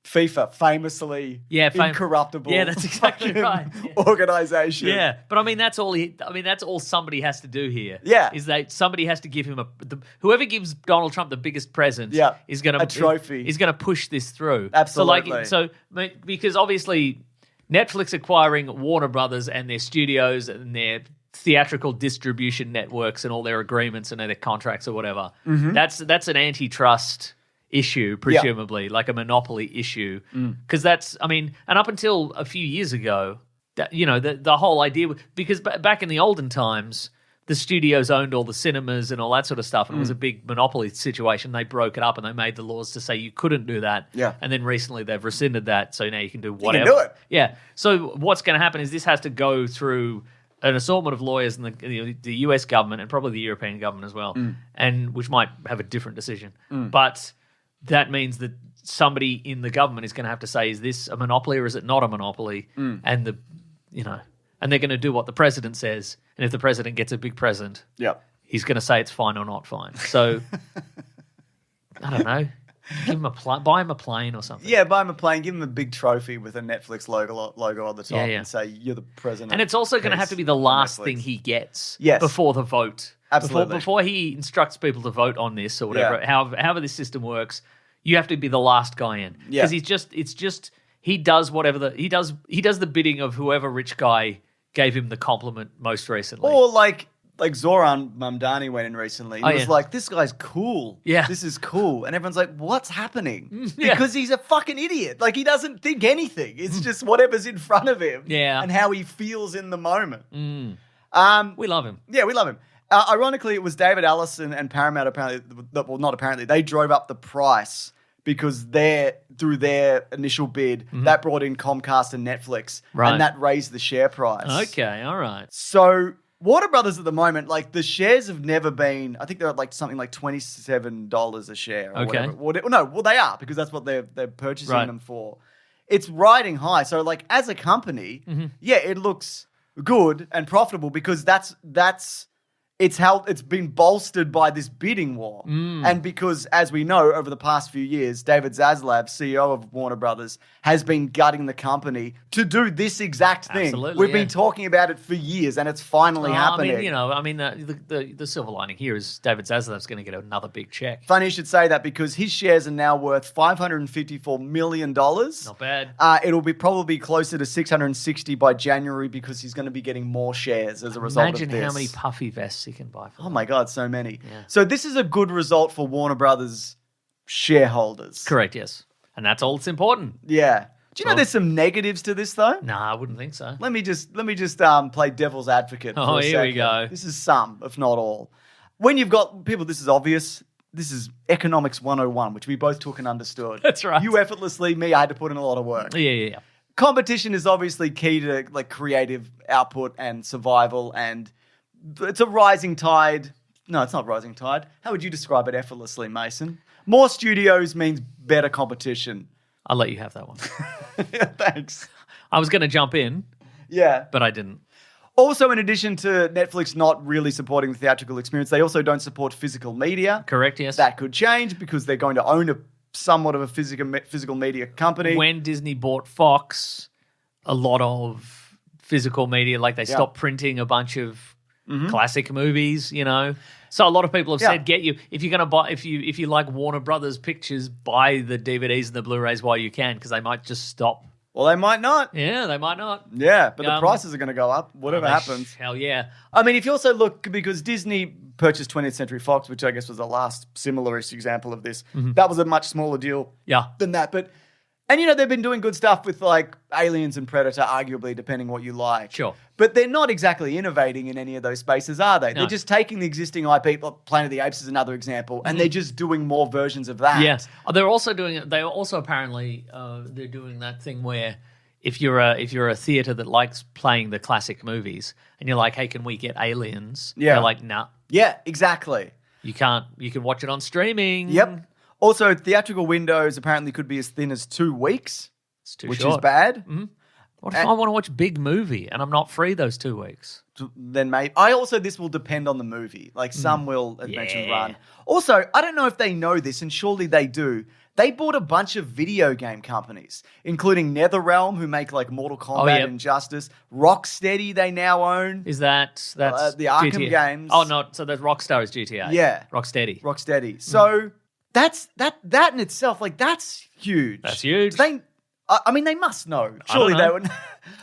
FIFA, famously incorruptible. Yeah, that's exactly right. Organization. Yeah, but I mean that's all somebody has to do here. Yeah, is that somebody has to give him whoever gives Donald Trump the biggest present. Is going to a trophy. Is going to push this through. Absolutely. So because obviously Netflix acquiring Warner Brothers and their studios and their theatrical distribution networks and all their agreements and their contracts or whatever. Mm-hmm. That's an antitrust issue, presumably, like a monopoly issue. Because and up until a few years ago, the whole idea, because back in the olden times, the studios owned all the cinemas and all that sort of stuff, and it was a big monopoly situation. They broke it up and they made the laws to say you couldn't do that. Yeah. And then recently they've rescinded that, so now you can do whatever. You can do it. Yeah. So what's going to happen is this has to go through an assortment of lawyers in the US government and probably the European government as well, and which might have a different decision. But that means that somebody in the government is going to have to say, is this a monopoly or is it not a monopoly? And and they're going to do what the president says. And if the president gets a big present, he's going to say it's fine or not fine. So I don't know. Give him buy him a plane or something. Yeah, buy him a plane. Give him a big trophy with a Netflix logo on the top and say, you're the president. And it's also going to have to be the last thing he gets before the vote. Absolutely. Before he instructs people to vote on this or whatever, however this system works, you have to be the last guy in. Because he does whatever he does the bidding of whoever rich guy gave him the compliment most recently. Or like Zoran Mamdani went in recently. He was like, this guy's cool. Yeah. This is cool. And everyone's like, what's happening? Because he's a fucking idiot. Like, he doesn't think anything. It's just whatever's in front of him. Yeah. And how he feels in the moment. We love him. Yeah, we love him. Ironically, it was David Allison and Paramount not apparently, they drove up the price because through their initial bid, that brought in Comcast and Netflix. Right. And that raised the share price. Okay, all right. So Warner Brothers at the moment, like the shares have never been, I think they're at like something like $27 a share. Or whatever. No, well they are because that's what they're purchasing them for. It's riding high. So like as a company, it looks good and profitable because it's been bolstered by this bidding war. And because, as we know, over the past few years, David Zaslav, CEO of Warner Brothers, has been gutting the company to do this exact thing. Absolutely, We've been talking about it for years, and it's finally happening. The silver lining here is David Zaslav's going to get another big check. Funny you should say that because his shares are now worth $554 million. Not bad. It'll be probably closer to 660 by January because he's going to be getting more shares as a result of this. Imagine how many puffy vests he can buy for. Oh my God, so many. Yeah. So this is a good result for Warner Brothers shareholders. Correct, yes. And that's all that's important. Yeah. Do you know there's some negatives to this though? Nah, I wouldn't think so. Let me just play devil's advocate for a second. Here we go. This is some, if not all. When you've got people, this is obvious, this is economics 101, which we both took and understood. That's right. You effortlessly, me, I had to put in a lot of work. Yeah. Competition is obviously key to like creative output and survival, and it's a rising tide. No, it's not rising tide. How would you describe it effortlessly, Mason? More studios means better competition. I'll let you have that one. Yeah, thanks. I was going to jump in, but I didn't. Also, in addition to Netflix not really supporting the theatrical experience, they also don't support physical media. Correct, yes. That could change because they're going to own somewhat of a physical media company. When Disney bought Fox, a lot of physical media, like they stopped printing a bunch of classic movies, you know. So a lot of people have said, if you're going to buy, if you like Warner Brothers Pictures, buy the DVDs and the Blu-rays while you can, because they might just stop. Well, they might not. Yeah, they might not. Yeah, but the prices are going to go up, whatever happens. Hell yeah. I mean, if you also look, because Disney purchased 20th Century Fox, which I guess was the last similar-ish example of this, that was a much smaller deal than that. But, and you know, they've been doing good stuff with like Aliens and Predator, arguably, depending what you like. Sure. But they're not exactly innovating in any of those spaces, are they? No. They're just taking the existing IP, Planet of the Apes is another example, and they're just doing more versions of that. Yes. They're also doing it. They also apparently, they're doing that thing where if you're a theater that likes playing the classic movies and you're like, hey, can we get Aliens? Yeah. They're like, nah. Yeah, exactly. You can't. You can watch it on streaming. Yep. Also, theatrical windows apparently could be as thin as 2 weeks. It's too which short. is bad. Mm-hmm. What if I want to watch a big movie and I'm not free those 2 weeks? Then maybe. This will depend on the movie. Like some will, as mentioned, run. Also, I don't know if they know this, and surely they do. They bought a bunch of video game companies, including NetherRealm, who make like Mortal Kombat and Injustice. Rocksteady, they now own. Is that's the Arkham GTA. games? Oh, no. So that's Rockstar is GTA. Yeah, Rocksteady. So that's that in itself. Like that's huge. That's huge. They must know. Surely they would.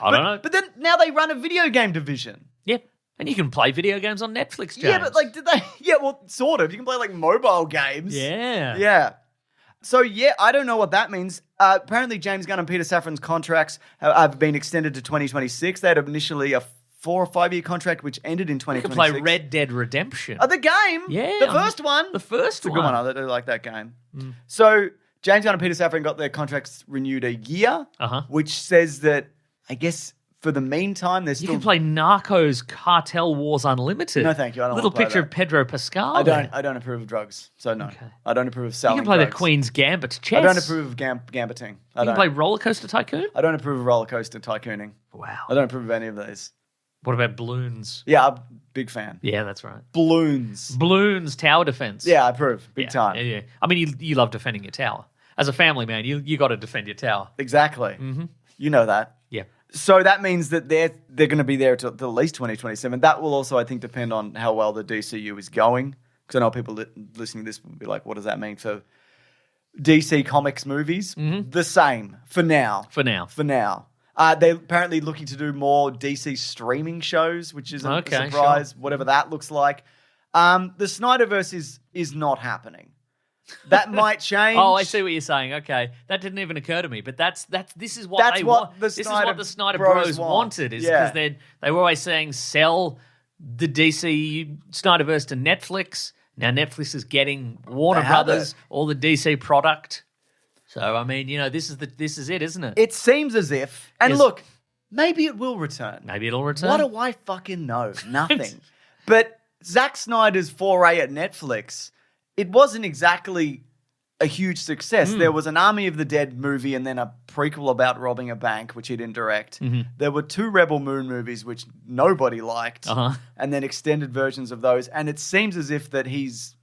I don't know. But then now they run a video game division. Yep. And you can play video games on Netflix, James. Yeah, but like, did they? Yeah, well, sort of. You can play like mobile games. Yeah. Yeah. So, I don't know what that means. Apparently, James Gunn and Peter Safran's contracts have been extended to 2026. They had initially a 4 or 5 year contract, which ended in 2026. You can play Red Dead Redemption. The game? Yeah. The first one? The first it's a good one. I like that game. So, James Gunn and Peter Safran got their contracts renewed a year, which says that, I guess, for the meantime, there's still... You can play Narcos Cartel Wars Unlimited. No, thank you. I don't Little want to play picture that. of Pedro Pascal. I don't approve of drugs, so no. Okay. I don't approve of selling drugs. You can play drugs. the Queen's Gambit chess. I don't approve of gambiting. You can play Roller Coaster Tycoon? I don't approve of roller coaster tycooning. Wow. I don't approve of any of these. What about balloons? Yeah, I'm a big fan. Yeah, that's right. Balloons tower defense. Yeah, I approve. Big time. Yeah. I mean, you love defending your tower. As a family man, you got to defend your tower. Exactly. Mm-hmm. You know that. Yeah. So that means that they're going to be there till at least 2027. That will also, I think, depend on how well the DCU is going. Because I know people listening to this will be like, what does that mean for DC Comics movies? Mm-hmm. The same for now. They're apparently looking to do more DC streaming shows, which is a surprise, whatever that looks like. The Snyderverse is not happening. That might change. Oh, I see what you're saying. Okay, that didn't even occur to me. But this is what they want. This is what the Snyder Bros wanted. Is because they were always saying sell the DC Snyderverse to Netflix. Now Netflix is getting Warner Brothers, all the DC product. So I mean, this is it, isn't it? It seems as if. And look, maybe it will return. Maybe it'll return. What do I fucking know? Nothing. But Zack Snyder's foray at Netflix. It wasn't exactly a huge success. There was an Army of the Dead movie and then a prequel about robbing a bank, which he didn't direct. Mm-hmm. There were 2 Rebel Moon movies, which nobody liked, and then extended versions of those. And it seems as if that he's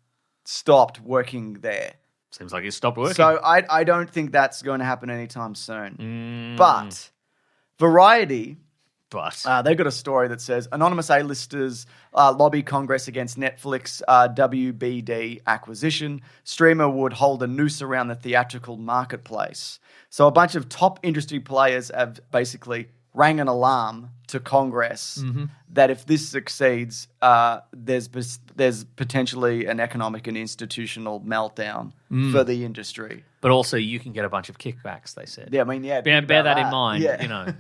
stopped working there. Seems like he's stopped working. So I don't think that's going to happen anytime soon. But Variety... they've got a story that says anonymous A-listers lobby Congress against Netflix WBD acquisition. Streamer would hold a noose around the theatrical marketplace. So a bunch of top industry players have basically rang an alarm to Congress that if this succeeds, there's potentially an economic and institutional meltdown for the industry. But also, you can get a bunch of kickbacks, they said. Yeah, I mean, bear that in mind,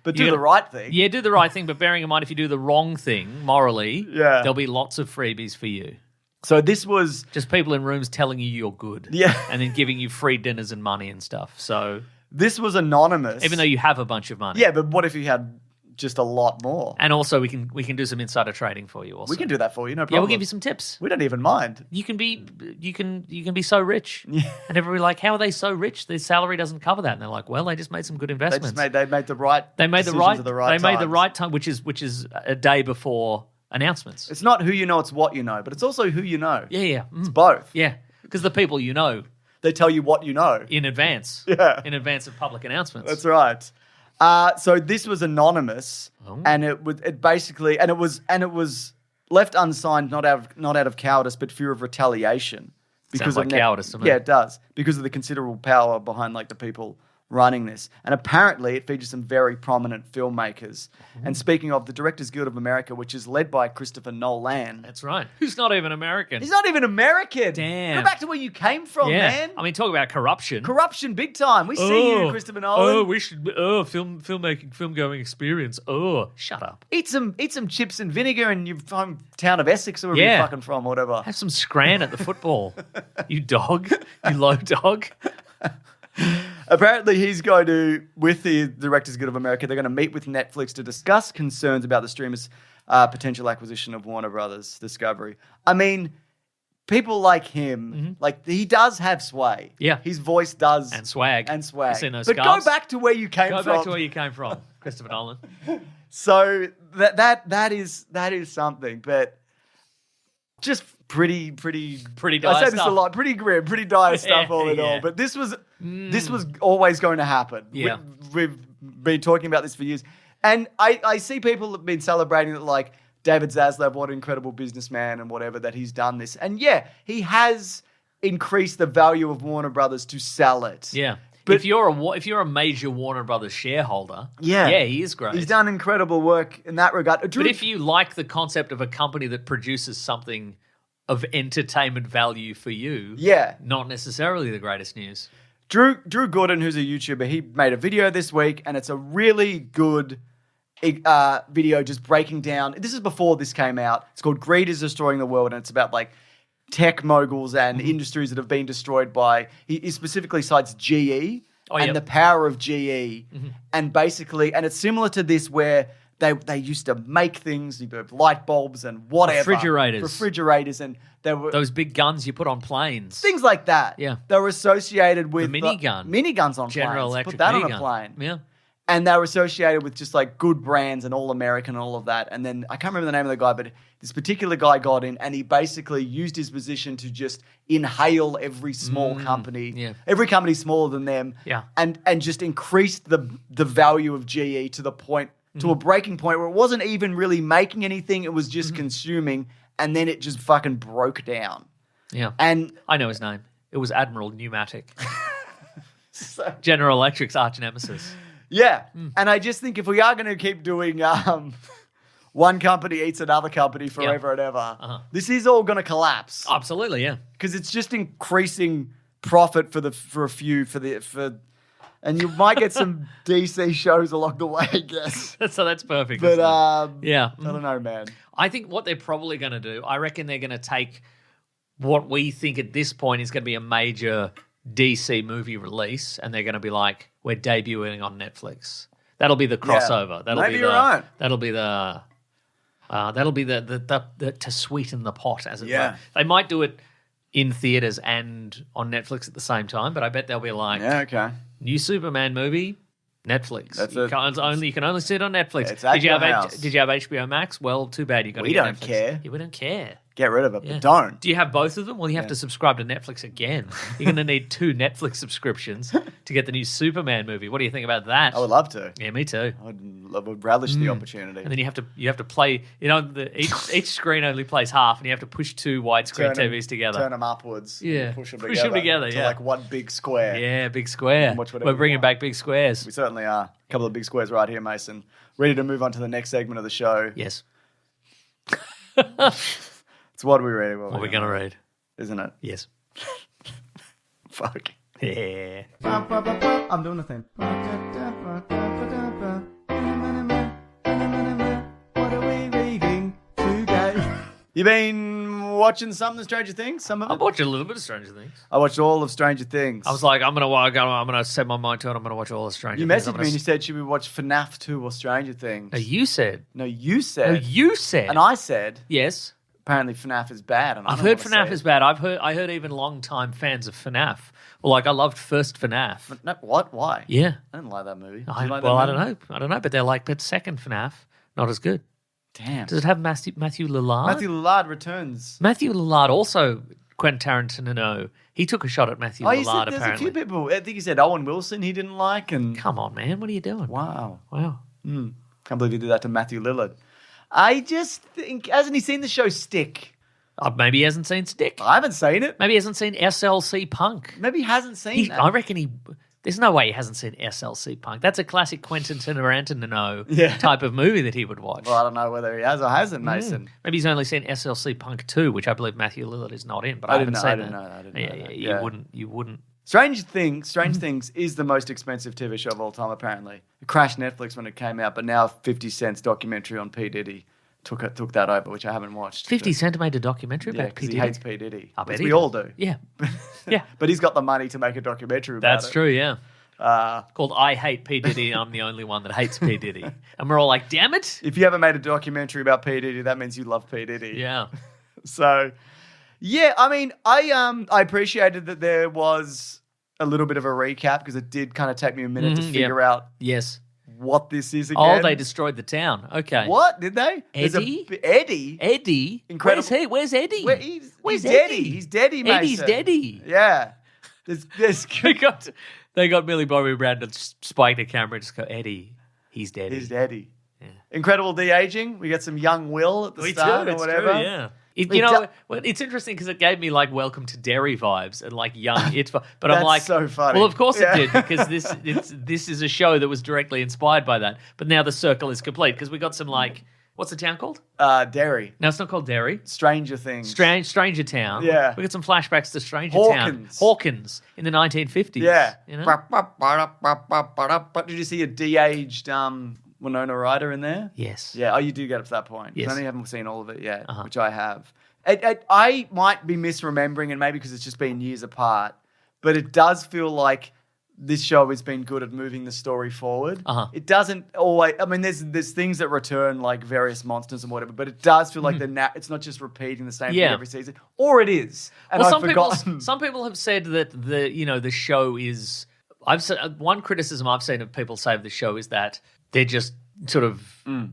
But do the right thing. Yeah, do the right thing, but bearing in mind if you do the wrong thing morally, there'll be lots of freebies for you. So this was just people in rooms telling you you're good. Yeah. And then giving you free dinners and money and stuff. So this was anonymous. even though you have a bunch of money. Yeah, but what if you had just a lot more? And also we can do some insider trading for you also. We can do that for you, no problem. Yeah, we'll give you some tips. We don't even mind. You can be so rich. Yeah. And everybody like, how are they so rich? Their salary doesn't cover that. And they're like, well, they just made some good investments. They made the right They made the right time, which is a day before announcements. It's not who you know, it's what you know, but it's also who you know. Yeah. It's both. Yeah. Because the people you know, they tell you what you know in advance. Yeah. In advance of public announcements. That's right. So this was anonymous, and it was left unsigned not out of cowardice but fear of retaliation. Sounds like cowardice to me. Yeah, it does, because of the considerable power behind like the people running this. And apparently it features some very prominent filmmakers. And speaking of, the Directors Guild of America, which is led by Christopher Nolan. That's right. Who's not even American. He's not even American. Damn. Go back to where you came from, man. I mean, talk about corruption. Corruption big time. We see you, Christopher Nolan. We should film-going experience. Shut up. Eat some chips and vinegar in your hometown of Essex or wherever you're fucking from, or whatever. Have some scran at the football. You dog. You low dog. Apparently, he's going to, with the Directors Guild of America, they're going to meet with Netflix to discuss concerns about the streamer's potential acquisition of Warner Brothers Discovery. I mean, people like him, like he does have sway. Yeah. His voice does. And swag. And swag. You seen those but scars? go back to where you came from. Go back to where you came from, Christopher Nolan. So that is something, but just pretty dire I say stuff. this a lot, pretty grim, pretty dire stuff all in all. But this was always going to happen. Yeah. We've been talking about this for years. And I see people have been celebrating that, like, David Zaslav, what an incredible businessman and whatever, that he's done this. And yeah, he has increased the value of Warner Brothers to sell it. Yeah. But if you're a major Warner Brothers shareholder, yeah, he is great. He's done incredible work in that regard. But if you like the concept of a company that produces something of entertainment value for you, not necessarily the greatest news. Drew Gooden, who's a YouTuber, he made a video this week, and it's a really good video just breaking down. This is before this came out. It's called Greed is Destroying the World, and it's about like tech moguls and industries that have been destroyed by, he specifically cites GE and the power of GE. And basically, and it's similar to this where they used to make things, light bulbs and whatever. Refrigerators, and there were those big guns you put on planes. Things like that. Yeah. They were associated with minigun on General planes. Electric Put that minigun. on a plane. Yeah. And they were associated with just like good brands and all American and all of that. And then I can't remember the name of the guy, but this particular guy got in and he basically used his position to just inhale every small company, every company smaller than them, and just increased the value of GE to the point, to a breaking point where it wasn't even really making anything. It was just consuming, and then it just fucking broke down. Yeah. And I know his name. It was Admiral Pneumatic. General Electric's arch nemesis. Yeah, and I just think if we are going to keep doing one company eats another company forever and ever, this is all going to collapse. Absolutely, yeah. Because it's just increasing profit and you might get some DC shows along the way, I guess. So that's perfect. But I don't know, man. I think what they're probably going to do, I reckon they're going to take what we think at this point is going to be a major DC movie release, and they're going to be like, we're debuting on Netflix. That'll be the crossover. Yeah. Maybe you're right. That'll be the to sweeten the pot, as it were. They might do it in theaters and on Netflix at the same time, but I bet they'll be like, new Superman movie, Netflix. You can only see it on Netflix. It's at your house. Did you have HBO Max? Well, too bad. You got to get Netflix. Care. Yeah, we don't care. Get rid of it, but don't. Do you have both of them? Well, you have to subscribe to Netflix again. You're going to need 2 Netflix subscriptions to get the new Superman movie. What do you think about that? I would love to. Yeah, me too. I would relish the opportunity. And then you have to play. Each screen only plays half, and you have to push 2 widescreen TVs together. Turn them upwards. Yeah, push them together. To like one big square. Yeah, big square. We're bringing back big squares. We certainly are. A couple of big squares right here, Mason. Ready to move on to the next segment of the show. Yes. So what are we reading? What are we going to read? Isn't it? Yes. Fuck. Yeah. I'm doing the thing. What are we reading today? You've been watching some of the Stranger Things? Some of it? I watched a little bit of Stranger Things. I watched all of Stranger Things. I was like, I'm gonna set my mind to it. I'm gonna watch all of Stranger Things. You messaged me and you said, should we watch FNAF 2 or Stranger Things? No, you said. No, you said. And I said. Yes. Apparently FNAF is bad. And I've heard FNAF is bad. I heard even long-time fans of FNAF. Well, like I loved first FNAF. No, what? Why? Yeah. I didn't like that movie. I don't know. But they're like, but second FNAF, not as good. Damn. Does it have Matthew Lillard? Matthew Lillard returns. Matthew Lillard also, Quentin Tarantino, he took a shot at Matthew Lillard, apparently. There's a few people. I think he said Owen Wilson he didn't like. And come on, man. What are you doing? Wow. Can't believe you did that to Matthew Lillard. I just think, hasn't he seen the show Stick? Maybe he hasn't seen Stick. I haven't seen it. Maybe he hasn't seen SLC Punk. Maybe he hasn't seen that. I reckon there's no way he hasn't seen SLC Punk. That's a classic Quentin Tarantino type of movie that he would watch. Well, I don't know whether he has or hasn't, Mason. Maybe he's only seen SLC Punk 2, which I believe Matthew Lillard is not in, but I haven't seen that. I didn't know that. You wouldn't. Strange Things is the most expensive TV show of all time, apparently. It crashed Netflix when it came out, but now 50 Cent's documentary on P. Diddy took that over, which I haven't watched. 50 Cent made a documentary about P. Diddy? He hates P. Diddy. I bet we all do. Yeah. Yeah. But he's got the money to make a documentary about That's true, yeah. Called I Hate P. Diddy, and I'm the only one that hates P. Diddy. And we're all like, damn it. If you haven't made a documentary about P. Diddy, that means you love P. Diddy. Yeah. So, yeah, I mean, I appreciated that there was a little bit of a recap because it did kind of take me a minute to figure out what this is again. Oh, they destroyed the town. Okay. What? Did they? Eddie? Eddie? Incredible. Where's Eddie? He's Eddie. He's Eddie, Mason. Eddie's Eddie. Yeah. They got Millie Bobby Brown to spike the camera and just go, Eddie, he's Eddie. He's Eddie. Yeah. Incredible de-aging. We get some young Will at the start or whatever. True, yeah. It's interesting because it gave me like Welcome to Derry vibes and like young but I'm like, so funny. Well, of course it did because this is a show that was directly inspired by that. But now the circle is complete because we got some like, what's the town called? Derry. No, it's not called Derry. Stranger Things. Stranger Town. Yeah. We got some flashbacks to Stranger Town. Hawkins in the 1950s. Yeah. You know? Did you see a de-aged Winona Ryder in there? Yes. Yeah. Oh, you do get up to that point. Yes. I only haven't seen all of it yet, which I have. I might be misremembering, and maybe because it's just been years apart, but it does feel like this show has been good at moving the story forward. It doesn't always. I mean, there's things that return like various monsters and whatever, but it does feel like it's not just repeating the same thing every season, or it is. And some people have said that the show is. One criticism I've seen of people say of the show is that they're just sort of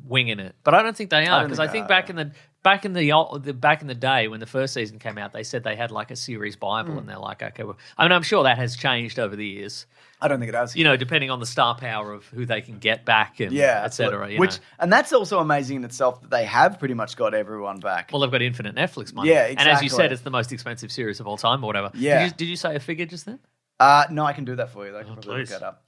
winging it, but I don't think they are because I think back in the day when the first season came out, they said they had like a series Bible, and they're like, okay, well, I mean, I'm sure that has changed over the years. I don't think it has. Depending on the star power of who they can get back and et cetera. And that's also amazing in itself that they have pretty much got everyone back. Well, they've got infinite Netflix money. Yeah, exactly. And as you said, it's the most expensive series of all time or whatever. Yeah. Did you say a figure just then? No, I can do that for you. I can probably look that up.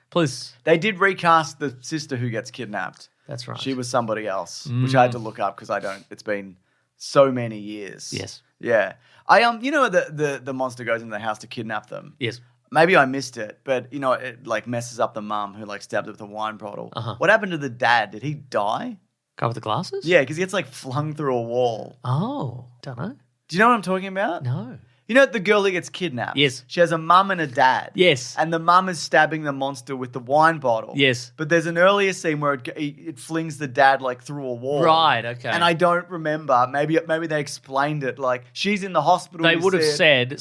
Please. They did recast the sister who gets kidnapped. That's right. She was somebody else, which I had to look up because it's been so many years. Yes. Yeah. The monster goes into the house to kidnap them. Yes. Maybe I missed it, but it like messes up the mum who like stabbed it with a wine bottle. What happened to the dad? Did he die? Guy with the glasses? Yeah, because he gets like flung through a wall. Oh, don't know. Do you know what I'm talking about? No. You know the girl that gets kidnapped? Yes. She has a mum and a dad. Yes. And the mum is stabbing the monster with the wine bottle. Yes. But there's an earlier scene where it flings the dad like through a wall. Right, okay. And I don't remember. Maybe they explained it. Like she's in the hospital. They would have said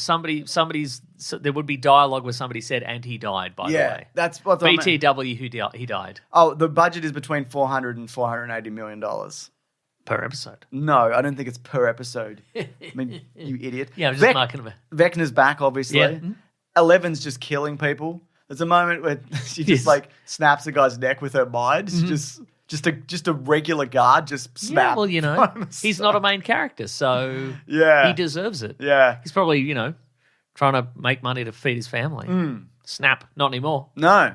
there would be dialogue where somebody said, and he died, by the way. Yeah, that's what BTW, he died. Oh, the budget is between $400 and $480 million. Per episode? No, I don't think it's per episode. I mean, you idiot. Yeah, I'm just marking them. Vecna's back, obviously. Yeah. Eleven's just killing people. There's a moment where she just like snaps a guy's neck with her mind. Just a regular guard, just snap. Yeah, well, he's not a main character, so he deserves it. Yeah. He's probably, trying to make money to feed his family. Snap, not anymore. No.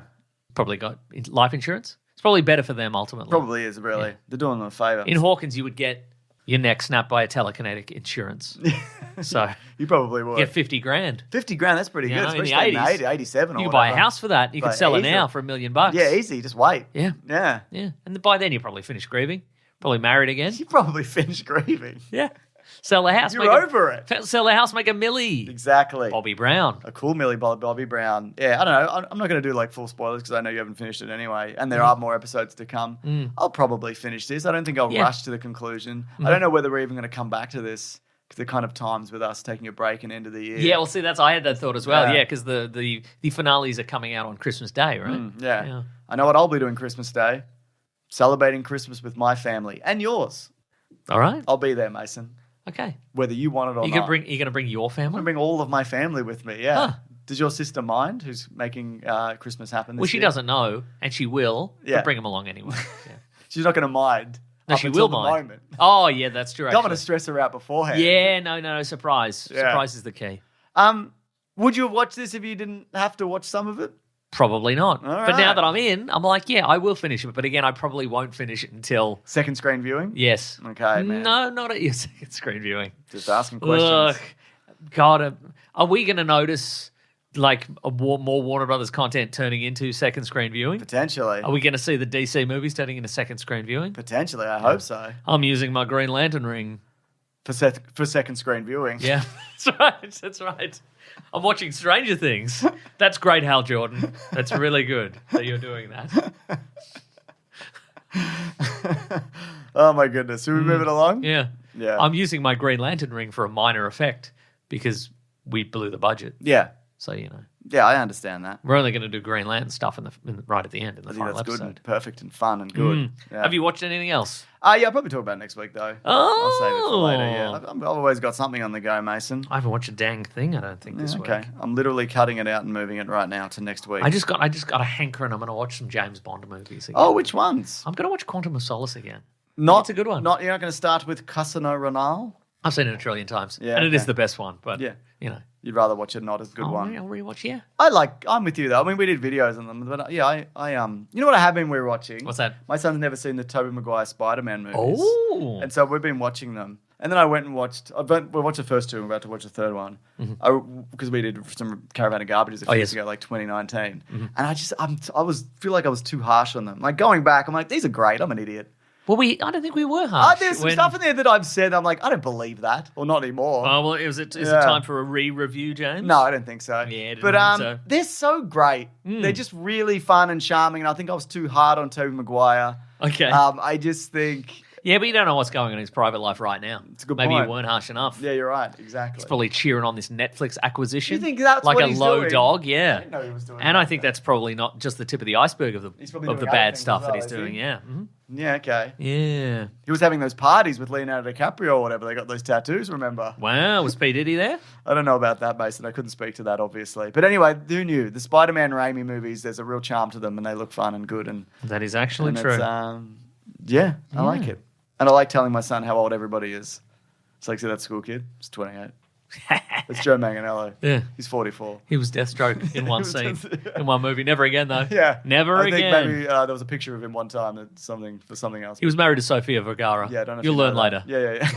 Probably got life insurance. It's probably better for them ultimately. Probably is, really. Yeah. They're doing them a favour. In Hawkins, you would get your neck snapped by a telekinetic insurance. So you probably would. Get $50,000. $50,000, that's pretty good. Especially in the 80s, 87 or you whatever. buy a house for that. You could sell it now for $1 million. Yeah, easy. Just wait. Yeah. Yeah. Yeah. And by then you probably finish grieving. Probably married again. You probably finish grieving. Yeah. Sell the house. You're over it. Sell the house, make a milli. Exactly. Bobby Brown. A cool Millie Bobby Brown. Yeah, I don't know. I'm not going to do like full spoilers because I know you haven't finished it anyway. And there are more episodes to come. I'll probably finish this. I don't think I'll rush to the conclusion. I don't know whether we're even going to come back to this because the kind of times with us taking a break and end of the year. Yeah, well, see, I had that thought as well. Yeah, because the finales are coming out on Christmas Day, right? Yeah. I know what I'll be doing Christmas Day. Celebrating Christmas with my family and yours. All right. I'll be there, Mason. Okay. Whether you want it or not. You're going to bring your family? I'm going to bring all of my family with me, yeah. Huh. Does your sister mind who's making Christmas happen this year? Well, she doesn't know, and she will, but bring them along anyway. Yeah. She's not going to mind. No, she will mind. Moment. Oh, yeah, that's true. Don't want to stress her out beforehand. Yeah, no, surprise. Yeah. Surprise is the key. Would you watch this if you didn't have to watch some of it? Probably not. But now that I'm in, I'm like, yeah, I will finish it. But again, I probably won't finish it until... Second screen viewing? Yes. Okay, man. No, not at your second screen viewing. Just asking questions. Ugh. God, are we going to notice like more Warner Brothers content turning into second screen viewing? Potentially. Are we going to see the DC movies turning into second screen viewing? Potentially, I hope so. I'm using my Green Lantern ring. For second screen viewing. Yeah, that's right. I'm watching Stranger Things. That's great, Hal Jordan. That's really good that you're doing that. Oh, my goodness. Should we move it along? Yeah. Yeah. I'm using my Green Lantern ring for a minor effect because we blew the budget. Yeah. So, you know. Yeah, I understand that. We're only going to do Green Lantern stuff right at the end in the final episode. Good and perfect and fun and good. Yeah. Have you watched anything else? Yeah, I'll probably talk about it next week, though. Oh. I'll save it for later, yeah. I've always got something on the go, Mason. I haven't watched a dang thing, I don't think, this week. Okay. I'm literally cutting it out and moving it right now to next week. I just got a hankering. I'm going to watch some James Bond movies again. Oh, which ones? I'm going to watch Quantum of Solace again. It's a good one. You're not going to start with Casino Royale? I've seen it a trillion times. Yeah, and it is the best one, but, you know. You'd rather watch it not as good one. I'll rewatch, yeah. I'm with you, though. I mean, we did videos on them, but you know what I have been rewatching? What's that? My son's never seen the Tobey Maguire Spider-Man movies. Oh. And so we've been watching them. And then I went and watched the first two and we're about to watch the third one. Because we did some Caravan of Garbages a few years ago, like 2019. And I feel like I was too harsh on them. Like going back, I'm like, these are great. I'm an idiot. Well, I don't think we were harsh. There's some stuff in there that I've said. I'm like, I don't believe that, or not anymore. Oh well, is it time for a re-review, James? No, I don't think so. Yeah, but they're so great. They're just really fun and charming. And I think I was too hard on Tobey Maguire. Okay. I just think. Yeah, but you don't know what's going on in his private life right now. It's a good point. Maybe you weren't harsh enough. Yeah, you're right. Exactly. He's probably cheering on this Netflix acquisition. You think that's like what a he's low doing? dog? Yeah. I didn't know he was doing and I think that's probably not just the tip of the iceberg of the bad stuff that he's doing. Yeah. Mm-hmm. Yeah. Okay. Yeah. He was having those parties with Leonardo DiCaprio or whatever. They got those tattoos. Remember? Wow. Was P Diddy there? I don't know about that, Mason. I couldn't speak to that, obviously. But anyway, who knew? The Spider-Man Raimi movies. There's a real charm to them, and they look fun and good. And that is actually true. I like it. And I like telling my son how old everybody is. It's like, see that school kid? He's 28. It's Joe Manganiello. Yeah. He's 44. He was Deathstroke in one scene, in one movie. Never again, though. Yeah. Never again. I think maybe there was a picture of him one time for something else. He was married to Sofia Vergara. Yeah, I don't know if You'll learn later. Yeah.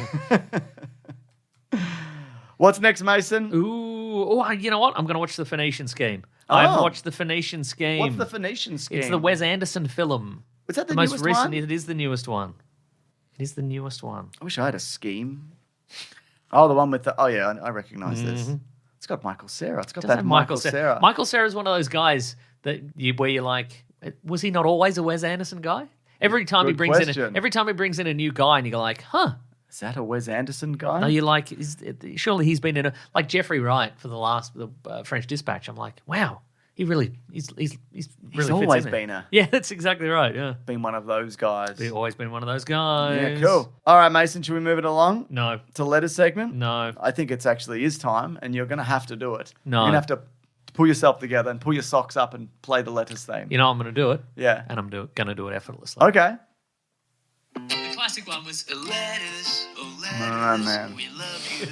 What's next, Mason? You know what? I'm going to watch The Phoenician Scheme. I've watched The Phoenician Scheme. What's The Phoenician Scheme? It's the Wes Anderson film. Is that the most newest recent? one? It is the newest one. It is the newest one. I wish I had a scheme. Oh, the one with the... Oh, yeah, I recognize this. It's got Michael Cera. It's got that Michael Cera. Michael Cera is one of those guys where you're like, was he not always a Wes Anderson guy? Every time he brings in a new guy and you go like, huh. Is that a Wes Anderson guy? No, you're like, surely he's been in like Jeffrey Wright for the French Dispatch. I'm like, wow. He's really always been a... Yeah, that's exactly right, yeah. Been one of those guys. He's always been one of those guys. Yeah, cool. All right, Mason, should we move it along? No. To letters segment? No. I think it actually is time, and you're going to have to do it. No. You're going to have to pull yourself together and pull your socks up and play the letters theme. You know I'm going to do it. Yeah. And I'm going to do it effortlessly. Okay. The classic one was letters, oh, man. We love you,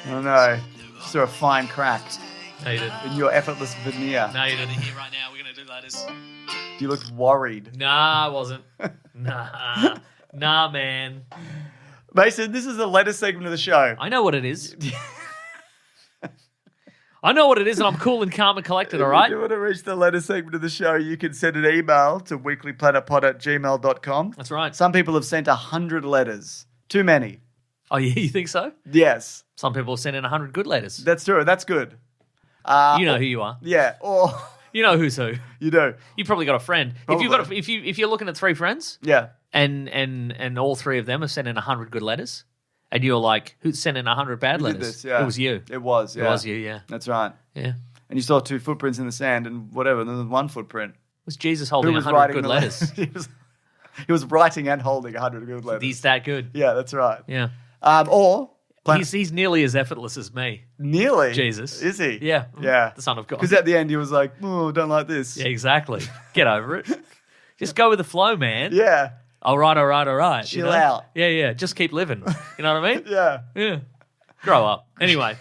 oh, no. Just a fine crack. No, you didn't. In your effortless veneer. No, you didn't. Here right now, we're going to do letters. You looked worried. Nah, I wasn't. Nah, man. Mason, this is the letter segment of the show. I know what it is. I know what it is, and I'm cool and calm and collected, all right? If you want to reach the letter segment of the show, you can send an email to weeklyplanetpod@gmail.com. That's right. Some people have sent 100 letters. Too many. Oh, yeah, you think so? Yes. Some people send in 100 good letters. That's true. That's good. You know who you are. Yeah. Or You know who's who. you do. You probably got a friend. Probably. If you're looking at 3 friends, Yeah. and all 3 of them have sent in 100 good letters, and you're like, who's sent in 100 bad Who letters? did this? Yeah. It was you. It was. Yeah. It was you. Yeah. That's right. Yeah. And you saw 2 footprints in the sand and whatever. And then there's 1 footprint. It was Jesus Who holding was 100 writing good the letters. he was writing and holding 100 good letters. He's that good. Yeah, that's right. Yeah. Or He's nearly as effortless as me. nearly Jesus. Is he? Yeah. Yeah. The Son of God. Because at the end he was like, "Oh, don't like this." Yeah, exactly. Get over it. Just go with the flow, man. Yeah. All right. Chill out. Yeah. Just keep living. You know what I mean? Yeah. Yeah. Grow up. Anyway.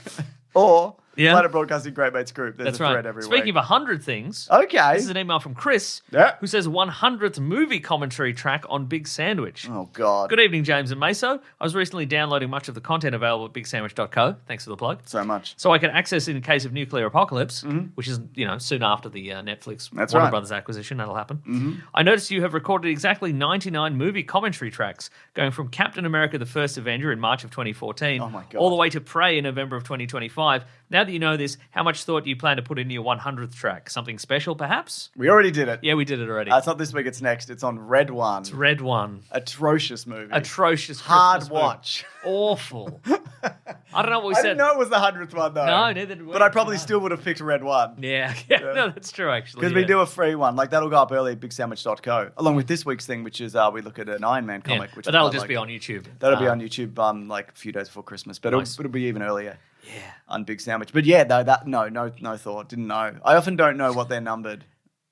Or Yeah. Planet Broadcasting Great Mates Group. There's That's a right. thread every Speaking week. of 100 things, Okay. this is an email from Chris, Yeah. who says 100th movie commentary track on Big Sandwich. Oh, God. Good evening, James and Meso. I was recently downloading much of the content available at bigsandwich.co. Thanks for the plug. So much. So I can access it in case of nuclear apocalypse, which is, soon after the Netflix That's Warner right. Brothers acquisition. That'll happen. I noticed you have recorded exactly 99 movie commentary tracks, going from Captain America: The First Avenger in March of 2014, Oh my God. all the way to Prey in November of 2025. Now that you know this, how much thought do you plan to put into your 100th track? Something special, perhaps? We already did it. Yeah, we did it already. It's not this week, it's next. It's on Red One. Red One. Atrocious movie. Atrocious. Hard Christmas movie. watch. Awful. I don't know what we I said. didn't know it was the 100th one, though. No, neither did we. But I probably still would have picked Red One. Yeah. No, that's true, actually. Because we do a free one. Like, that'll go up early at bigsandwich.co. Along with this week's thing, which is we look at an Iron Man comic. Yeah, Which but that'll just be on YouTube. That'll be on YouTube like a few days before Christmas. But Nice. it'll be even earlier. Yeah. On Big Sandwich. But yeah, though, no thought. Didn't know. I often don't know what they're numbered.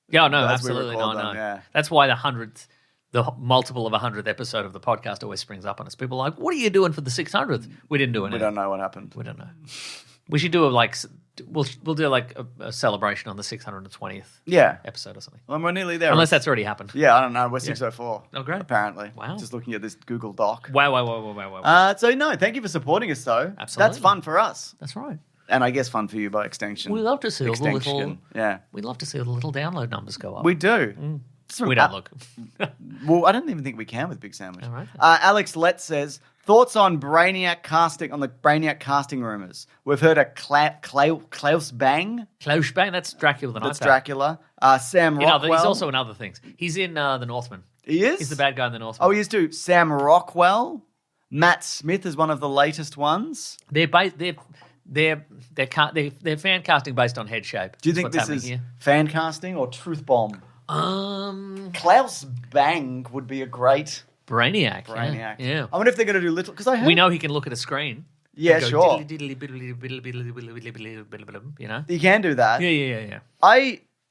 Yeah, no, As we absolutely record no. them, yeah. That's why the multiple of 100th episode of the podcast always springs up on us. People are like, what are you doing for the 600th? We didn't do anything. We don't know what happened. We don't know. We should do we'll do like a celebration on the 620th Yeah. episode or something. Well, we're nearly there. Unless that's already happened. Yeah, I don't know. We're 604. Oh, great. Apparently. Wow. Just looking at this Google Doc. Wow. So, no, thank you for supporting us, though. Absolutely. That's fun for us. That's right. And I guess fun for you by extension. We love to see all the little. Extinction. Yeah. We love to see all the little download numbers go up. We do. We don't look. Well, I don't even think we can with Big Sandwich. All right. Alex Lett says, thoughts on Brainiac casting rumors. We've heard a Klaus Bang. Klaus Bang, that's Dracula the Night That's Bat. Dracula. Sam Rockwell. He's also in other things. He's in The Northman. He is? He's the bad guy in The Northman. Oh, he is too. Sam Rockwell. Matt Smith is one of the latest ones. They're fan casting based on head shape. Do you That's think what's this happening is here. fan casting or truth bomb? Klaus Bang would be a great Brainiac. Brainiac. Yeah. I wonder if they're going to do little... Because I heard... We know he can look at a screen. Yeah, and go sure. diddly diddly biddly biddly biddly biddly biddly biddly, you know? You can do that. Yeah.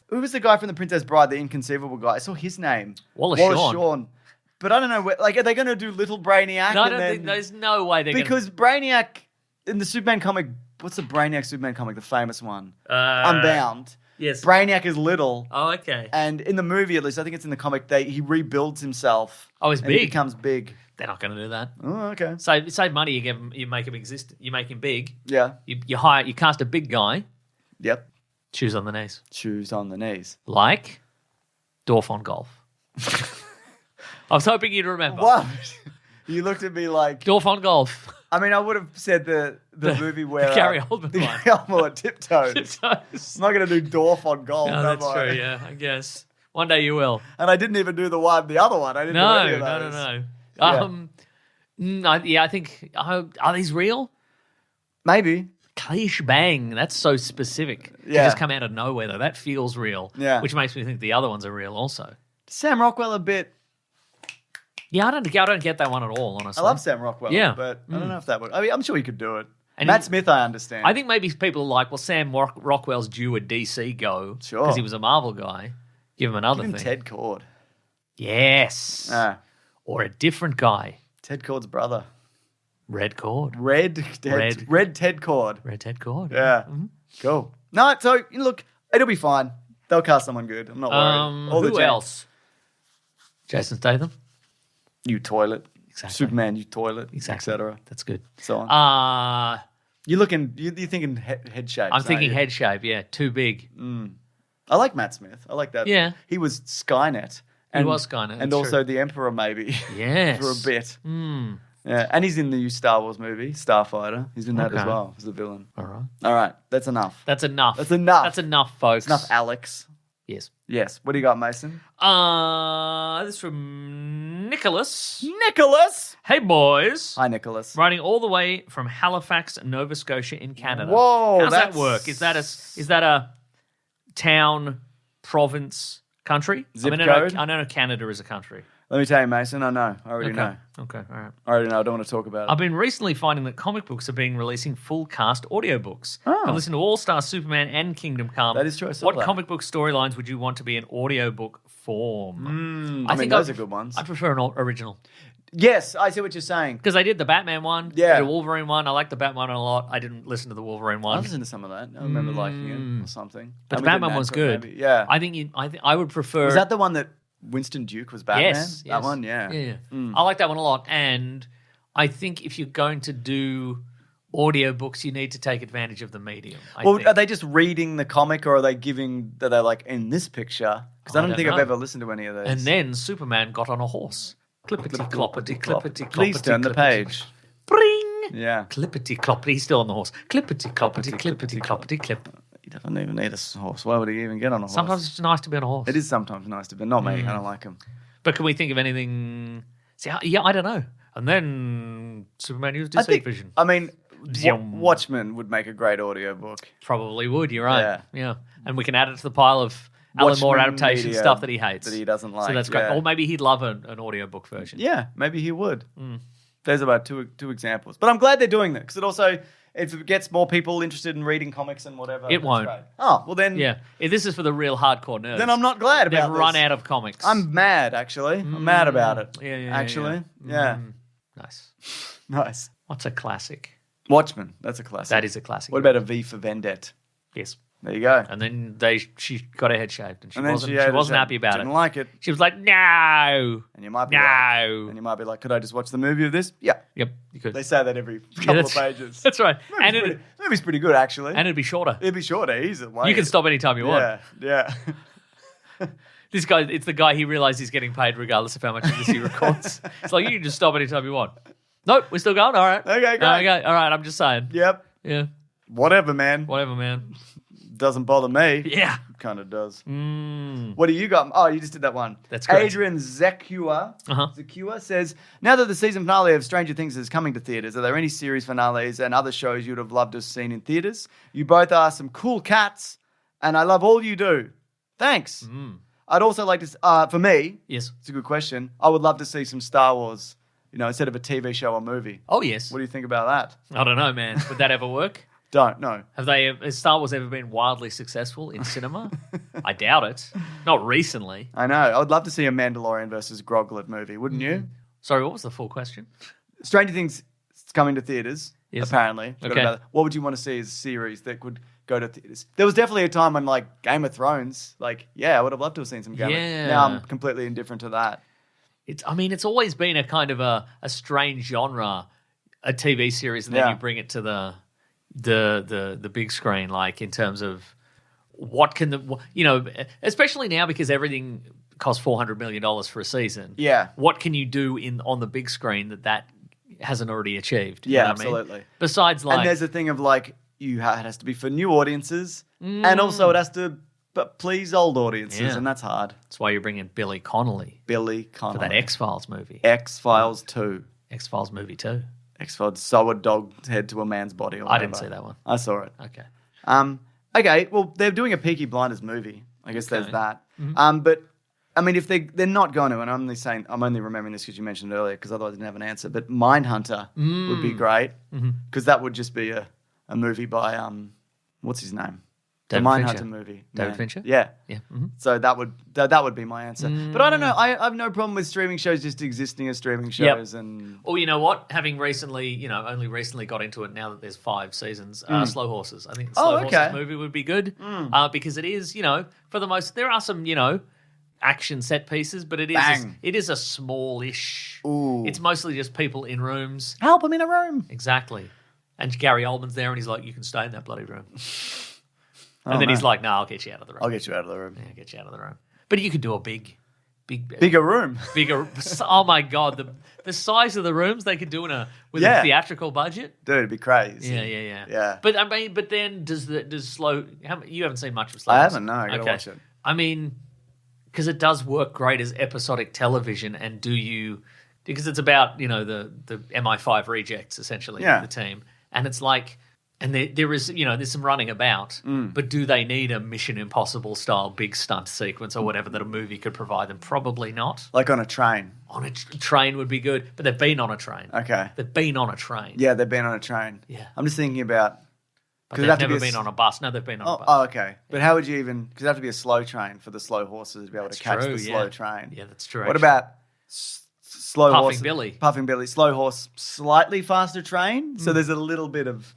Who was the guy from The Princess Bride, the inconceivable guy? I saw his name. Wallace Shawn. But I don't know, are they going to do little Brainiac? No, I don't think there's no way they're Because Brainiac, in the Superman comic, what's the Brainiac Superman comic, the famous one? Unbound. Yes. Brainiac is little. Oh, okay. And in the movie, at least, I think it's in the comic, he rebuilds himself. Oh, he's and big. He becomes big. They're not going to do that. Oh, okay. Save money. You make him exist. You make him big. Yeah. You cast a big guy. Yep. Shoes on the knees. Shoes on the knees. Like Dorf on Golf. I was hoping you'd remember. What? You looked at me like... Dorf on Golf. I mean, I would have said the movie where... The Gary Oldman the one. Gary Oldman Tiptoes. I'm not going to do Dorf on Golf. No, that's true, yeah, I guess. One day you will. And I didn't even do the other one. I didn't do any of those. No. I think... are these real? Maybe. Klaus Bang. That's so specific. Yeah. They just come out of nowhere, though. That feels real. Yeah. Which makes me think the other ones are real also. Sam Rockwell a bit... Yeah, I don't get that one at all, honestly. I love Sam Rockwell. Yeah. But I don't know if that would... I mean, I'm sure he could do it. And Matt Smith, I understand. I think maybe people are like, well, Sam Rockwell's due a DC go. Sure. Because he was a Marvel guy. Give him another Give him thing. Ted Cord. Yes. Or a different guy. Ted Cord's brother. Red Cord. Red Ted Cord. Red Ted Cord. Yeah. Mm-hmm. Cool. No, so look, it'll be fine. They'll cast someone good. I'm not worried. Who else? Jason Statham. You toilet. Exactly. Superman, you toilet. Exactly. Etc. That's good. So on. You're thinking head shape. I'm thinking head shape, yeah. Too big. I like Matt Smith. I like that. Yeah. He was Skynet. He was Skynet. And that's also true. the Emperor, maybe. Yes. For a bit. Yeah, and he's in the new Star Wars movie, Starfighter. He's in that as well as the villain. All right, that's enough. That's enough. That's enough. That's enough, folks. That's enough, Alex. Yes. What do you got, Mason? This is from Nicholas. Nicholas! Hey, boys. Hi, Nicholas. Writing all the way from Halifax, Nova Scotia in Canada. Whoa, How's that work? Is that a town, province, country? Zip code? I know Canada is a country. Let me tell you, Mason, I know. I already know. Okay, all right. I already know. I don't want to talk about it. I've been recently finding that comic books are being releasing full cast audiobooks. Oh. I've listened to All-Star Superman and Kingdom Come. That is true. I saw What that. comic book storylines would you want to be in audiobook form? I mean, those are good ones. I prefer an original. Yes, I see what you're saying. Because they did the Batman one, Yeah. the Wolverine one. I like the Batman one a lot. I didn't listen to the Wolverine I one. listened to some of that. I remember liking it or something. But the I'm a Batman man one's for it, good. maybe. Yeah. I would prefer... Was that the one that Winston Duke was Batman? Yes. That one? Yeah. Yeah. I like that one a lot. And I think if you're going to do audiobooks, you need to take advantage of the medium. I think. Are they just reading the comic or are they like, in this picture? Because I don't think know. I've ever listened to any of those. And then Superman got on a horse. Clippity cloppity clippity cloppity. Please turn the page. Bring. Yeah. Clippity cloppity. He's still on the horse. Clippity cloppity clippity cloppity clip. He doesn't even need a horse. Why would he even get on a horse? Sometimes it's nice to be on a horse. It is sometimes nice to be. Not me. I don't like him. But can we think of anything? See, I don't know. And then Superman used his heat vision. I mean, Watchmen would make a great audiobook. Probably would. You're right. Yeah. Yeah. And we can add it to the pile of Alan Moore Watchmen adaptation media stuff that he hates. that he doesn't like. So that's great. yeah. Or maybe he'd love an audiobook version. Yeah, maybe he would. There's about two examples. But I'm glad they're doing that because it also, if it gets more people interested in reading comics and whatever. It won't. Great. Oh, well then. Yeah. This is for the real hardcore nerds. Then I'm not glad They've about run this. out of comics. I'm mad, actually. I'm mad about it. Yeah. Actually. Yeah. Nice. Nice. What's a classic? Watchmen. That's a classic. That is a classic. What about a V for Vendetta? Yes. There you go. And then she got her head shaved and she then wasn't happy about Didn't it. like it. She was like, no. And you might be No. like, and you might be like, could I just watch the movie of this? Yeah. Yep, you could. They say that every couple of pages. That's right. The movie's pretty good, actually. And it'd be shorter. It'd be shorter. Easy. You can stop anytime you want. Yeah. This guy, it's the guy he realized he's getting paid regardless of how much of this he records. It's like, you can just stop anytime you want. Nope, we're still going? All right. Okay, great. Okay, all right, I'm just saying. Yep. Yeah, Whatever, man. whatever, man. Doesn't bother me. Yeah. Kind of does. What do you got? Oh, you just did that one. That's correct. Adrian Zekua says, now that the season finale of Stranger Things is coming to theaters, are there any series finales and other shows you'd have loved to have seen in theaters? You both are some cool cats, and I love all you do. Thanks. I'd also like to, for me, Yes. it's a good question. I would love to see some Star Wars, instead of a TV show or movie. Oh, yes. What do you think about that? I don't know, man. Would that ever work? Don't know. Has Star Wars ever been wildly successful in cinema? I doubt it. Not recently. I know. I would love to see a Mandalorian versus Groglet movie, wouldn't you? Sorry, what was the full question? Stranger Things is coming to theaters, Yes. apparently. Forgot Okay. about that. What would you want to see as a series that could go to theaters? There was definitely a time when, Game of Thrones, I would have loved to have seen some Game of Thrones. Yeah. Now I'm completely indifferent to that. It's always been a kind of a strange genre, a TV series, and then you bring it to the big screen, in terms of what can especially now because everything costs $400 million for a season. Yeah. What can you do on the big screen that hasn't already achieved? You Yeah, know what I mean? absolutely. Besides, And there's a thing of, it has to be for new audiences, and also it has to please old audiences, and that's hard. that's why you're bringing Billy Connolly Billy Connolly. for that X-Files movie. X-Files 2. X-Files movie too. X-Files sew a dog's head to a man's body. Or I didn't whatever. see that one. I saw it. Okay. Okay, well, they're doing a Peaky Blinders movie. I guess there's that. Mm-hmm. But, I mean, if they're not going to, and I'm only remembering this because you mentioned it earlier because otherwise I didn't have an answer, but Mindhunter would be great because that would just be a movie by, what's his name? David the Mindhunter Fincher. movie. David Man. Fincher? Yeah. Yeah. Mm-hmm. So that would be my answer. But I don't know. I have no problem with streaming shows just existing as streaming shows. And Well, you know what? Having recently, only recently got into it now that there's 5 seasons, Slow Horses. I think the Slow Horses movie would be good because it is, for the most, there are some, action set pieces, but it is a smallish. Ooh. It's mostly just people in rooms. help him in a room. Exactly. And Gary Oldman's there and he's like, you can stay in that bloody room. And then man. he's like, no, I'll get you out of the room. I'll get you out of the room. Yeah, get you out of the room. But you could do a big Bigger room. bigger. Oh my god, the size of the rooms they could do with a theatrical budget. Dude, it'd be crazy. Yeah. But I mean, then does slow? You haven't seen much of slow? I haven't. No, I gotta watch it. I mean, because it does work great as episodic television, and because it's about the MI5 rejects essentially, the team, and it's like. And there is, there's some running about, but do they need a Mission Impossible style big stunt sequence or whatever that a movie could provide them? Probably not. Like on a train. On a train would be good, but they've been on a train. Okay. They've been on a train. Yeah, they've been on a train. Yeah. I'm just thinking about... But they've never been on a bus. No, they've been on a bus. Oh, okay. But how would you even... Because it'd have to be a slow train for the slow horses to be able to catch the slow train. Yeah, that's true. What about... Slow horse, Puffing Billy, slow horse, slightly faster train. So there's a little bit of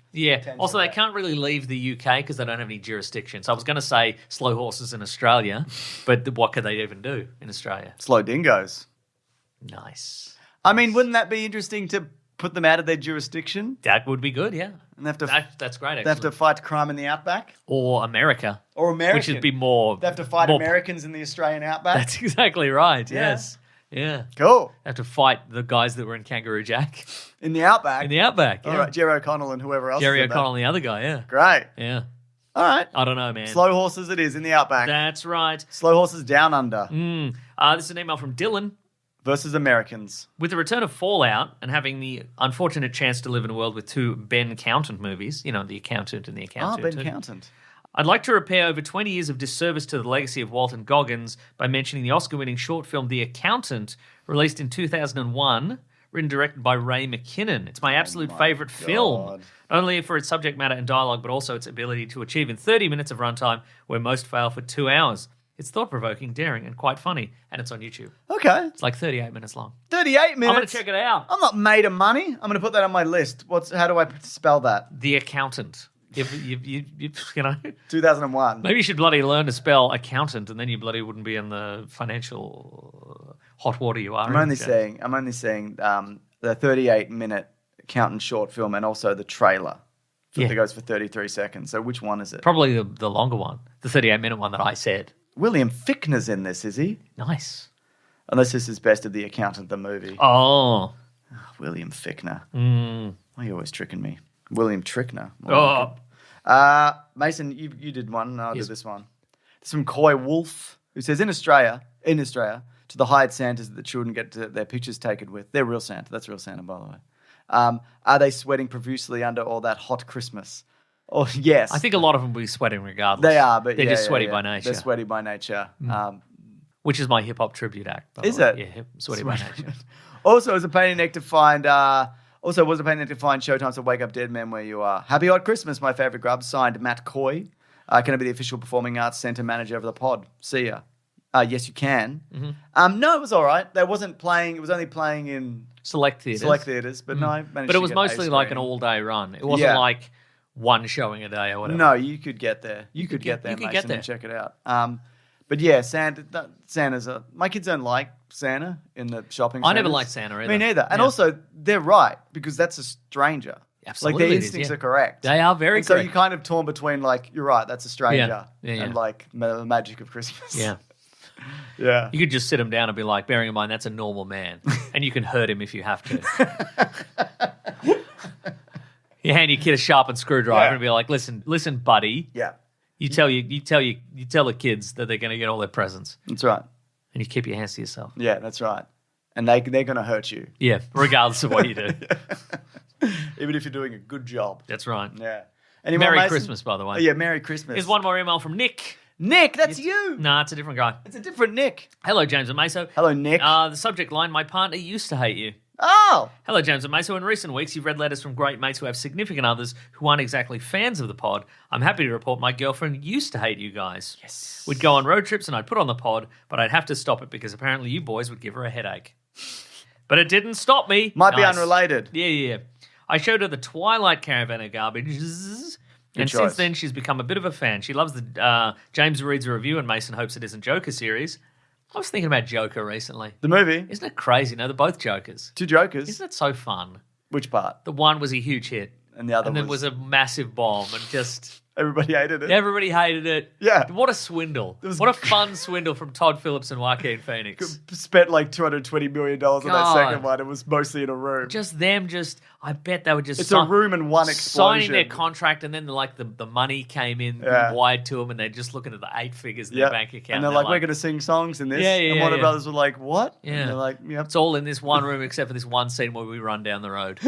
Also, they can't really leave the UK because they don't have any jurisdiction. So I was going to say slow horses in Australia, but what could they even do in Australia? Slow dingoes. Nice. I mean, wouldn't that be interesting to put them out of their jurisdiction? That would be good, yeah. And they have to. That's great. Actually. They have to fight crime in the outback, or America, which would be more. They have to fight Americans in the Australian outback. That's exactly right. Yeah. Yes. Yeah. Cool. They have to fight the guys that were in Kangaroo Jack. In the outback? Yeah. All right, Jerry O'Connell and whoever else. Jerry O'Connell and the other guy, yeah. Great. Yeah. All right. I don't know, man. Slow horses it is in the outback. That's right. Slow horses down under. This is an email from Dylan. Versus Americans. With the return of Fallout and having the unfortunate chance to live in a world with two Ben Countant movies, The Accountant and The Accountant. Ben Countant. I'd like to repair over 20 years of disservice to the legacy of Walton Goggins by mentioning the Oscar-winning short film The Accountant, released in 2001, written and directed by Ray McKinnon. It's my absolute favourite film, not only for its subject matter and dialogue, but also its ability to achieve in 30 minutes of runtime, where most fail for 2 hours. It's thought-provoking, daring, and quite funny, and it's on YouTube. Okay. It's like 38 minutes long. 38 minutes? I'm going to check it out. I'm not made of money. I'm going to put that on my list. How do I spell that? The Accountant. You 2001. Maybe you should bloody learn to spell accountant, and then you bloody wouldn't be in the financial hot water you are. I'm only saying the 38-minute accountant short film and also the trailer that goes for 33 seconds. So which one is it? Probably the longer one, the 38-minute one that I said. William Fichtner's in this, is he? Nice. Unless this is Best of the Accountant, the movie. Oh. William Fichtner. Why are you always tricking me? William Trickner. Mason, you did one. I'll do this one. It's from Coy Wolf, who says, in Australia, to the hired Santas that the children get their pictures taken with. They're real Santa. That's real Santa, by the way. Are they sweating profusely under all that hot Christmas? Oh, yes. I think a lot of them will be sweating regardless. They are, but they're just sweaty by nature. They're sweaty by nature. Which is my hip-hop tribute act, by the way. Is it? Yeah, sweaty by nature. Also, it was a pain in the neck to find... Showtimes to Wake Up Dead Men Where You Are. Happy Odd Christmas, my favourite grub. Signed, Matt Coy. Can I be the official Performing Arts Centre manager of the pod? See ya. Yes, you can. Mm-hmm. No, it was all right. They wasn't playing. It was only playing in... Select theatres. But no, I managed But it was mostly like an all-day run. It wasn't like one showing a day or whatever. No, you could get there. You could get there, Mason, and check it out. But yeah, Santa's my kids don't like Santa in the shopping centers. I never liked Santa either. Me neither. And also, they're right, because that's a stranger. Absolutely. Like, their instincts are correct. They are very correct. So you're kind of torn between, like, you're right, that's a stranger, and, like, the magic of Christmas. Yeah. Yeah. You could just sit him down and be like, bearing in mind that's a normal man, and you can hurt him if you have to. You hand your kid a sharpened screwdriver and be like, listen, buddy. Yeah. You tell the kids that they're going to get all their presents. That's right. And you keep your hands to yourself. Yeah, that's right. And they're going to hurt you. Yeah, regardless of what you do. Even if you're doing a good job. That's right. Yeah. Merry Christmas, by the way. Oh, yeah, Merry Christmas. Here's one more email from Nick. Nick, that's you. Nah, it's a different guy. It's a different Nick. Hello, James and Meso. Hello, Nick. The subject line, my partner used to hate you. Oh! Hello, James and Meso. In recent weeks, you've read letters from great mates who have significant others who aren't exactly fans of the pod. I'm happy to report my girlfriend used to hate you guys. Yes. We'd go on road trips and I'd put on the pod, but I'd have to stop it because apparently you boys would give her a headache. But it didn't stop me. Might be unrelated. Yeah. I showed her the Twilight Caravan of garbage, and since then she's become a bit of a fan. She loves the James reads a review and Mason hopes it isn't Joker series. I was thinking about Joker recently. The movie? Isn't it crazy? No, they're both Jokers. Two Jokers? Isn't it so fun? Which part? The one was a huge hit. And the other was a massive bomb and just... Everybody hated it. Everybody hated it. Yeah. What a swindle. What a fun swindle from Todd Phillips and Joaquin Phoenix. Spent like $220 million on that God. second one. It was mostly in a room. I bet they were just... It's a room and one explosion. Signing their contract, and then like the money came in wired to them, and they're just looking at the 8 figures in their bank account. And they're like, we're going to sing songs in this. And Warner Brothers were like, what? Yeah. And they're like, yep. It's all in this one room except for this one scene where we run down the road.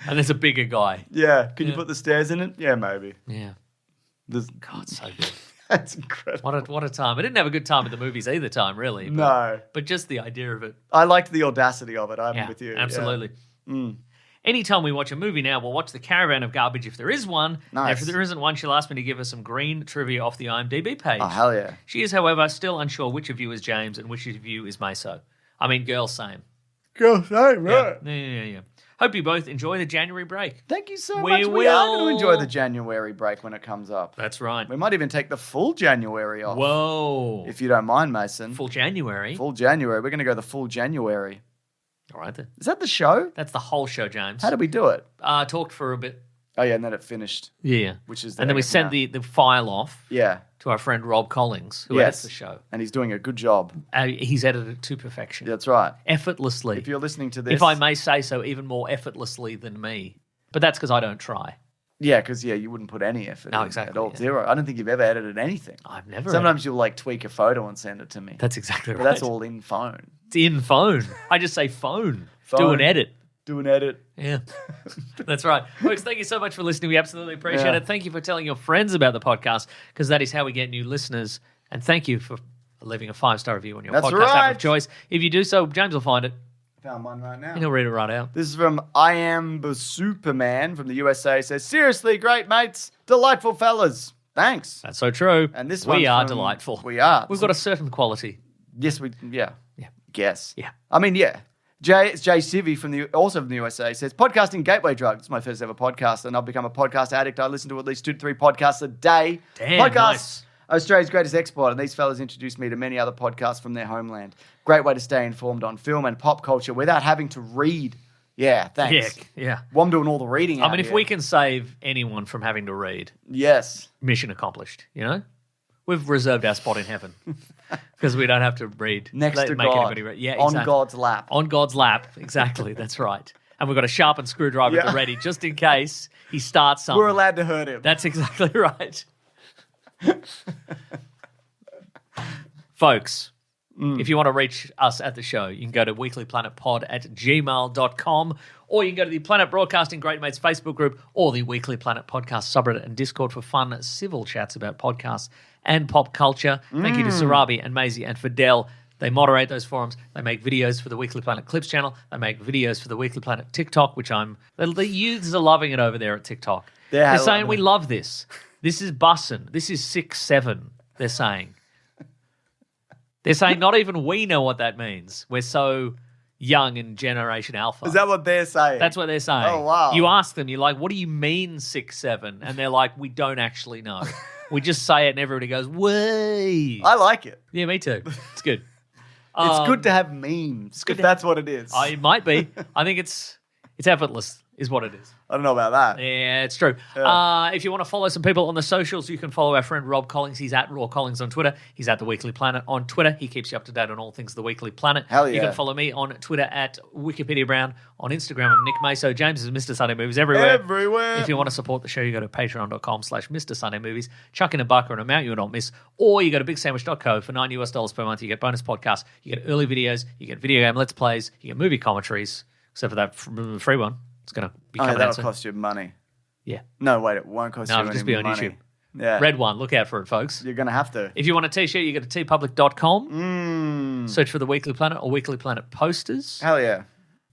And there's a bigger guy. Yeah. Can you put the stairs in it? Yeah, maybe. Yeah. God, so good. That's incredible. What a time. I didn't have a good time at the movies either time, really. But just the idea of it. I liked the audacity of it. I'm with you. Absolutely. Yeah. Anytime we watch a movie now, we'll watch the Caravan of Garbage if there is one. Nice. And if there isn't one, she'll ask me to give her some green trivia off the IMDb page. Oh, hell yeah. She is, however, still unsure which of you is James and which of you is Meso. I mean, girl, same. Girl, same, right. Yeah. Hope you both enjoy the January break. Thank you so much. We are going to enjoy the January break when it comes up. That's right. We might even take the full January off. Whoa. If you don't mind, Mason. Full January? Full January. We're going to go the full January. All right, then. Is that the show? That's the whole show, James. How did we do it? Talked for a bit. Oh, yeah, and then it finished. Yeah. Which is and then we sent the file off to our friend Rob Collins, who edits the show. And he's doing a good job. He's edited it to perfection. That's right. Effortlessly. If you're listening to this. If I may say so, even more effortlessly than me. But that's because I don't try. Yeah, because, you wouldn't put any effort in exactly, at all. Zero. I don't think you've ever edited anything. I've never. Sometimes you'll, tweak a photo and send it to me. That's exactly right. But that's all in phone. It's in phone. I just say phone. Do an edit. Do an edit. Yeah, that's right. Folks, thank you so much for listening. We absolutely appreciate it. Thank you for telling your friends about the podcast, because that is how we get new listeners. And thank you for leaving a 5-star review on your podcast app of choice. If you do so, James will find it. Found one right now. And he'll read it right out. This is from I Am the Superman from the USA. It says, seriously, great mates. Delightful fellas. Thanks. That's so true. And this we are delightful. We are. We've got a certain quality. Yes, Yeah. Guess. Yeah. I mean, yeah. Jay Civvy also from the USA says, podcasting gateway drug. It's my first ever podcast, and I've become a podcast addict. I listen to at least 2 to 3 podcasts a day. Damn, podcasts nice. are Australia's greatest export, and these fellas introduced me to many other podcasts from their homeland. Great way to stay informed on film and pop culture without having to read. Yeah, thanks. Yeah. Well, I'm doing all the reading. I mean, if we can save anyone from having to read, yes, mission accomplished. We've reserved our spot in heaven because we don't have to read. Next to make God. Anybody read. Yeah, on God's lap. On God's lap, exactly. That's right. And we've got a sharpened screwdriver at the ready just in case he starts something. We're allowed to hurt him. That's exactly right. Folks, if you want to reach us at the show, you can go to weeklyplanetpod@gmail.com, or you can go to the Planet Broadcasting Great Mates Facebook group or the Weekly Planet Podcast subreddit and Discord for fun civil chats about podcasts and pop culture. Thank you to Sarabi and Maisie and Fidel. They moderate those forums. They make videos for the Weekly Planet Clips channel. They make videos for the Weekly Planet TikTok, which the youths are loving it over there at TikTok. They're saying, we love this. This is bussin'. This is 6-7, they're saying. They're saying not even we know what that means. We're so young in Generation Alpha. Is that what they're saying? That's what they're saying. Oh, wow. You ask them, you're like, what do you mean 6-7? And they're like, we don't actually know. We just say it and everybody goes, way. I like it. Yeah, me too. It's good. It's good to have memes, if that's what it is. It might be. I think it's effortless is what it is. I don't know about that. Yeah, it's true. Yeah. If you want to follow some people on the socials, you can follow our friend Rob Collins. He's at Raw Collins on Twitter. He's at The Weekly Planet on Twitter. He keeps you up to date on all things The Weekly Planet. Hell yeah. You can follow me on Twitter at Wikipedia Brown. On Instagram, I'm Nick Meso. James is Mr. Sunday Movies everywhere. Everywhere. If you want to support the show, you go to patreon.com/Mr. Sunday Movies. Chuck in a buck or an amount you don't miss. Or you go to bigsandwich.co for $9 per month. You get bonus podcasts. You get early videos. You get video game Let's Plays. You get movie commentaries. Except for that free one. It's going to be coming out that'll soon. cost you money. Yeah. No, wait, it won't cost you any it'll just be on money. YouTube. Yeah. Red one. Look out for it, folks. You're going to have to. If you want a t-shirt, you go to tpublic.com. Search for the Weekly Planet or Weekly Planet posters. Hell yeah.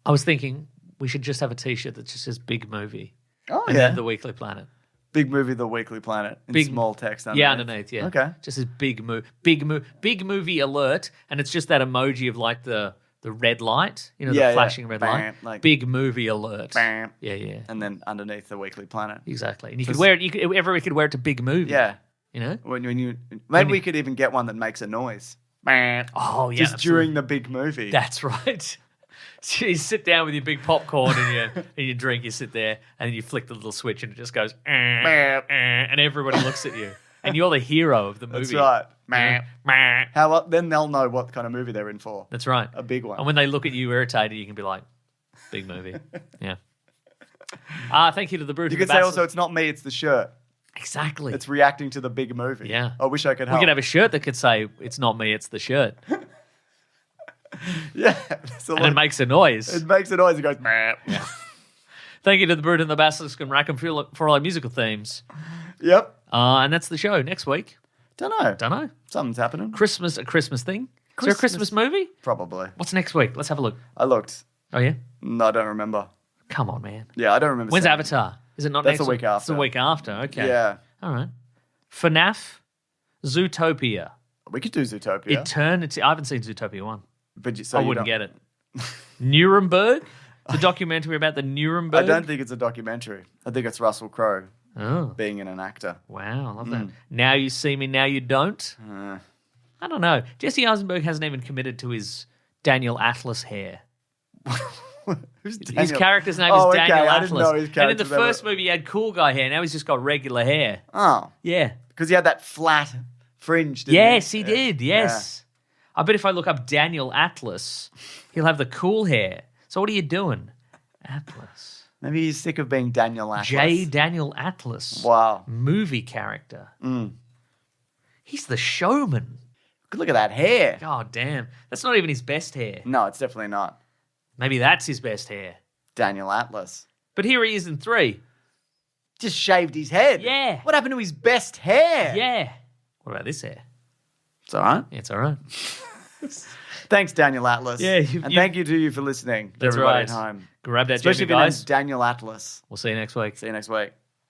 I was thinking we should just have a t-shirt that just says Big Movie. Oh, and yeah. then the Weekly Planet. Big Movie, The Weekly Planet. In small text underneath. Yeah, underneath, yeah. Okay. Just says Big Movie alert. And it's just that emoji of like the red light, the flashing red light. Like, Big Movie alert. Bam. Yeah. And then underneath The Weekly Planet. Exactly. And you could wear it, everybody could wear it to Big Movie. Yeah. Maybe we could even get one that makes a noise. Oh, yeah. Just during the big movie. That's right. So you sit down with your big popcorn and your drink. You sit there and you flick the little switch and it just goes, and everybody looks at you. And you're the hero of the movie. That's right. How then they'll know what kind of movie they're in for. That's right. A big one. And when they look at you irritated, you can be like, big movie. Yeah. Thank you to the Brute. You could say also, it's not me, it's the shirt. Exactly. It's reacting to the big movie. Yeah. I wish I could help. We could have a shirt that could say, it's not me, it's the shirt. Yeah. And it makes a noise. It makes a noise. It goes, yeah. Thank you to the Brute and the Basilisk and Rackham for all our musical themes. Yep. And that's the show. Next week. Don't know. Something's happening. A Christmas thing. Is there a Christmas movie? Probably. What's next week? Let's have a look. I looked. Oh, yeah? No, I don't remember. Come on, man. Yeah, I don't remember. When's Avatar? Is it not That's next the week after. It's the week after. Okay. Yeah. All right. FNAF, Zootopia. We could do Zootopia. Eternity. I haven't seen Zootopia 1. But so I wouldn't get it. Nuremberg? The documentary about the Nuremberg? I don't think it's a documentary. I think it's Russell Crowe being an actor. Wow, I love that. Now You See Me, Now You Don't? I don't know. Jesse Eisenberg hasn't even committed to his Daniel Atlas hair. Who's Daniel? His character's name is Daniel Atlas. I didn't know his and in the character's first movie, he had cool guy hair. Now he's just got regular hair. Oh. Yeah. Because he had that flat fringe, didn't Yes, he? he did. Yes. I bet if I look up Daniel Atlas, he'll have the cool hair. So what are you doing? Atlas. Maybe he's sick of being Daniel Atlas. J. Daniel Atlas. Wow. Movie character. He's the showman. Look at that hair. God damn. That's not even his best hair. No, it's definitely not. Maybe that's his best hair. Daniel Atlas. But here he is in 3. Just shaved his head. Yeah. What happened to his best hair? Yeah. What about this hair? It's all right. Yeah, it's all right. Thanks, Daniel Atlas. Yeah, and thank you to you for listening. That's everybody right. at home. Grab that Especially gem, if your name's guys. Daniel Atlas. We'll see you next week. See you next week.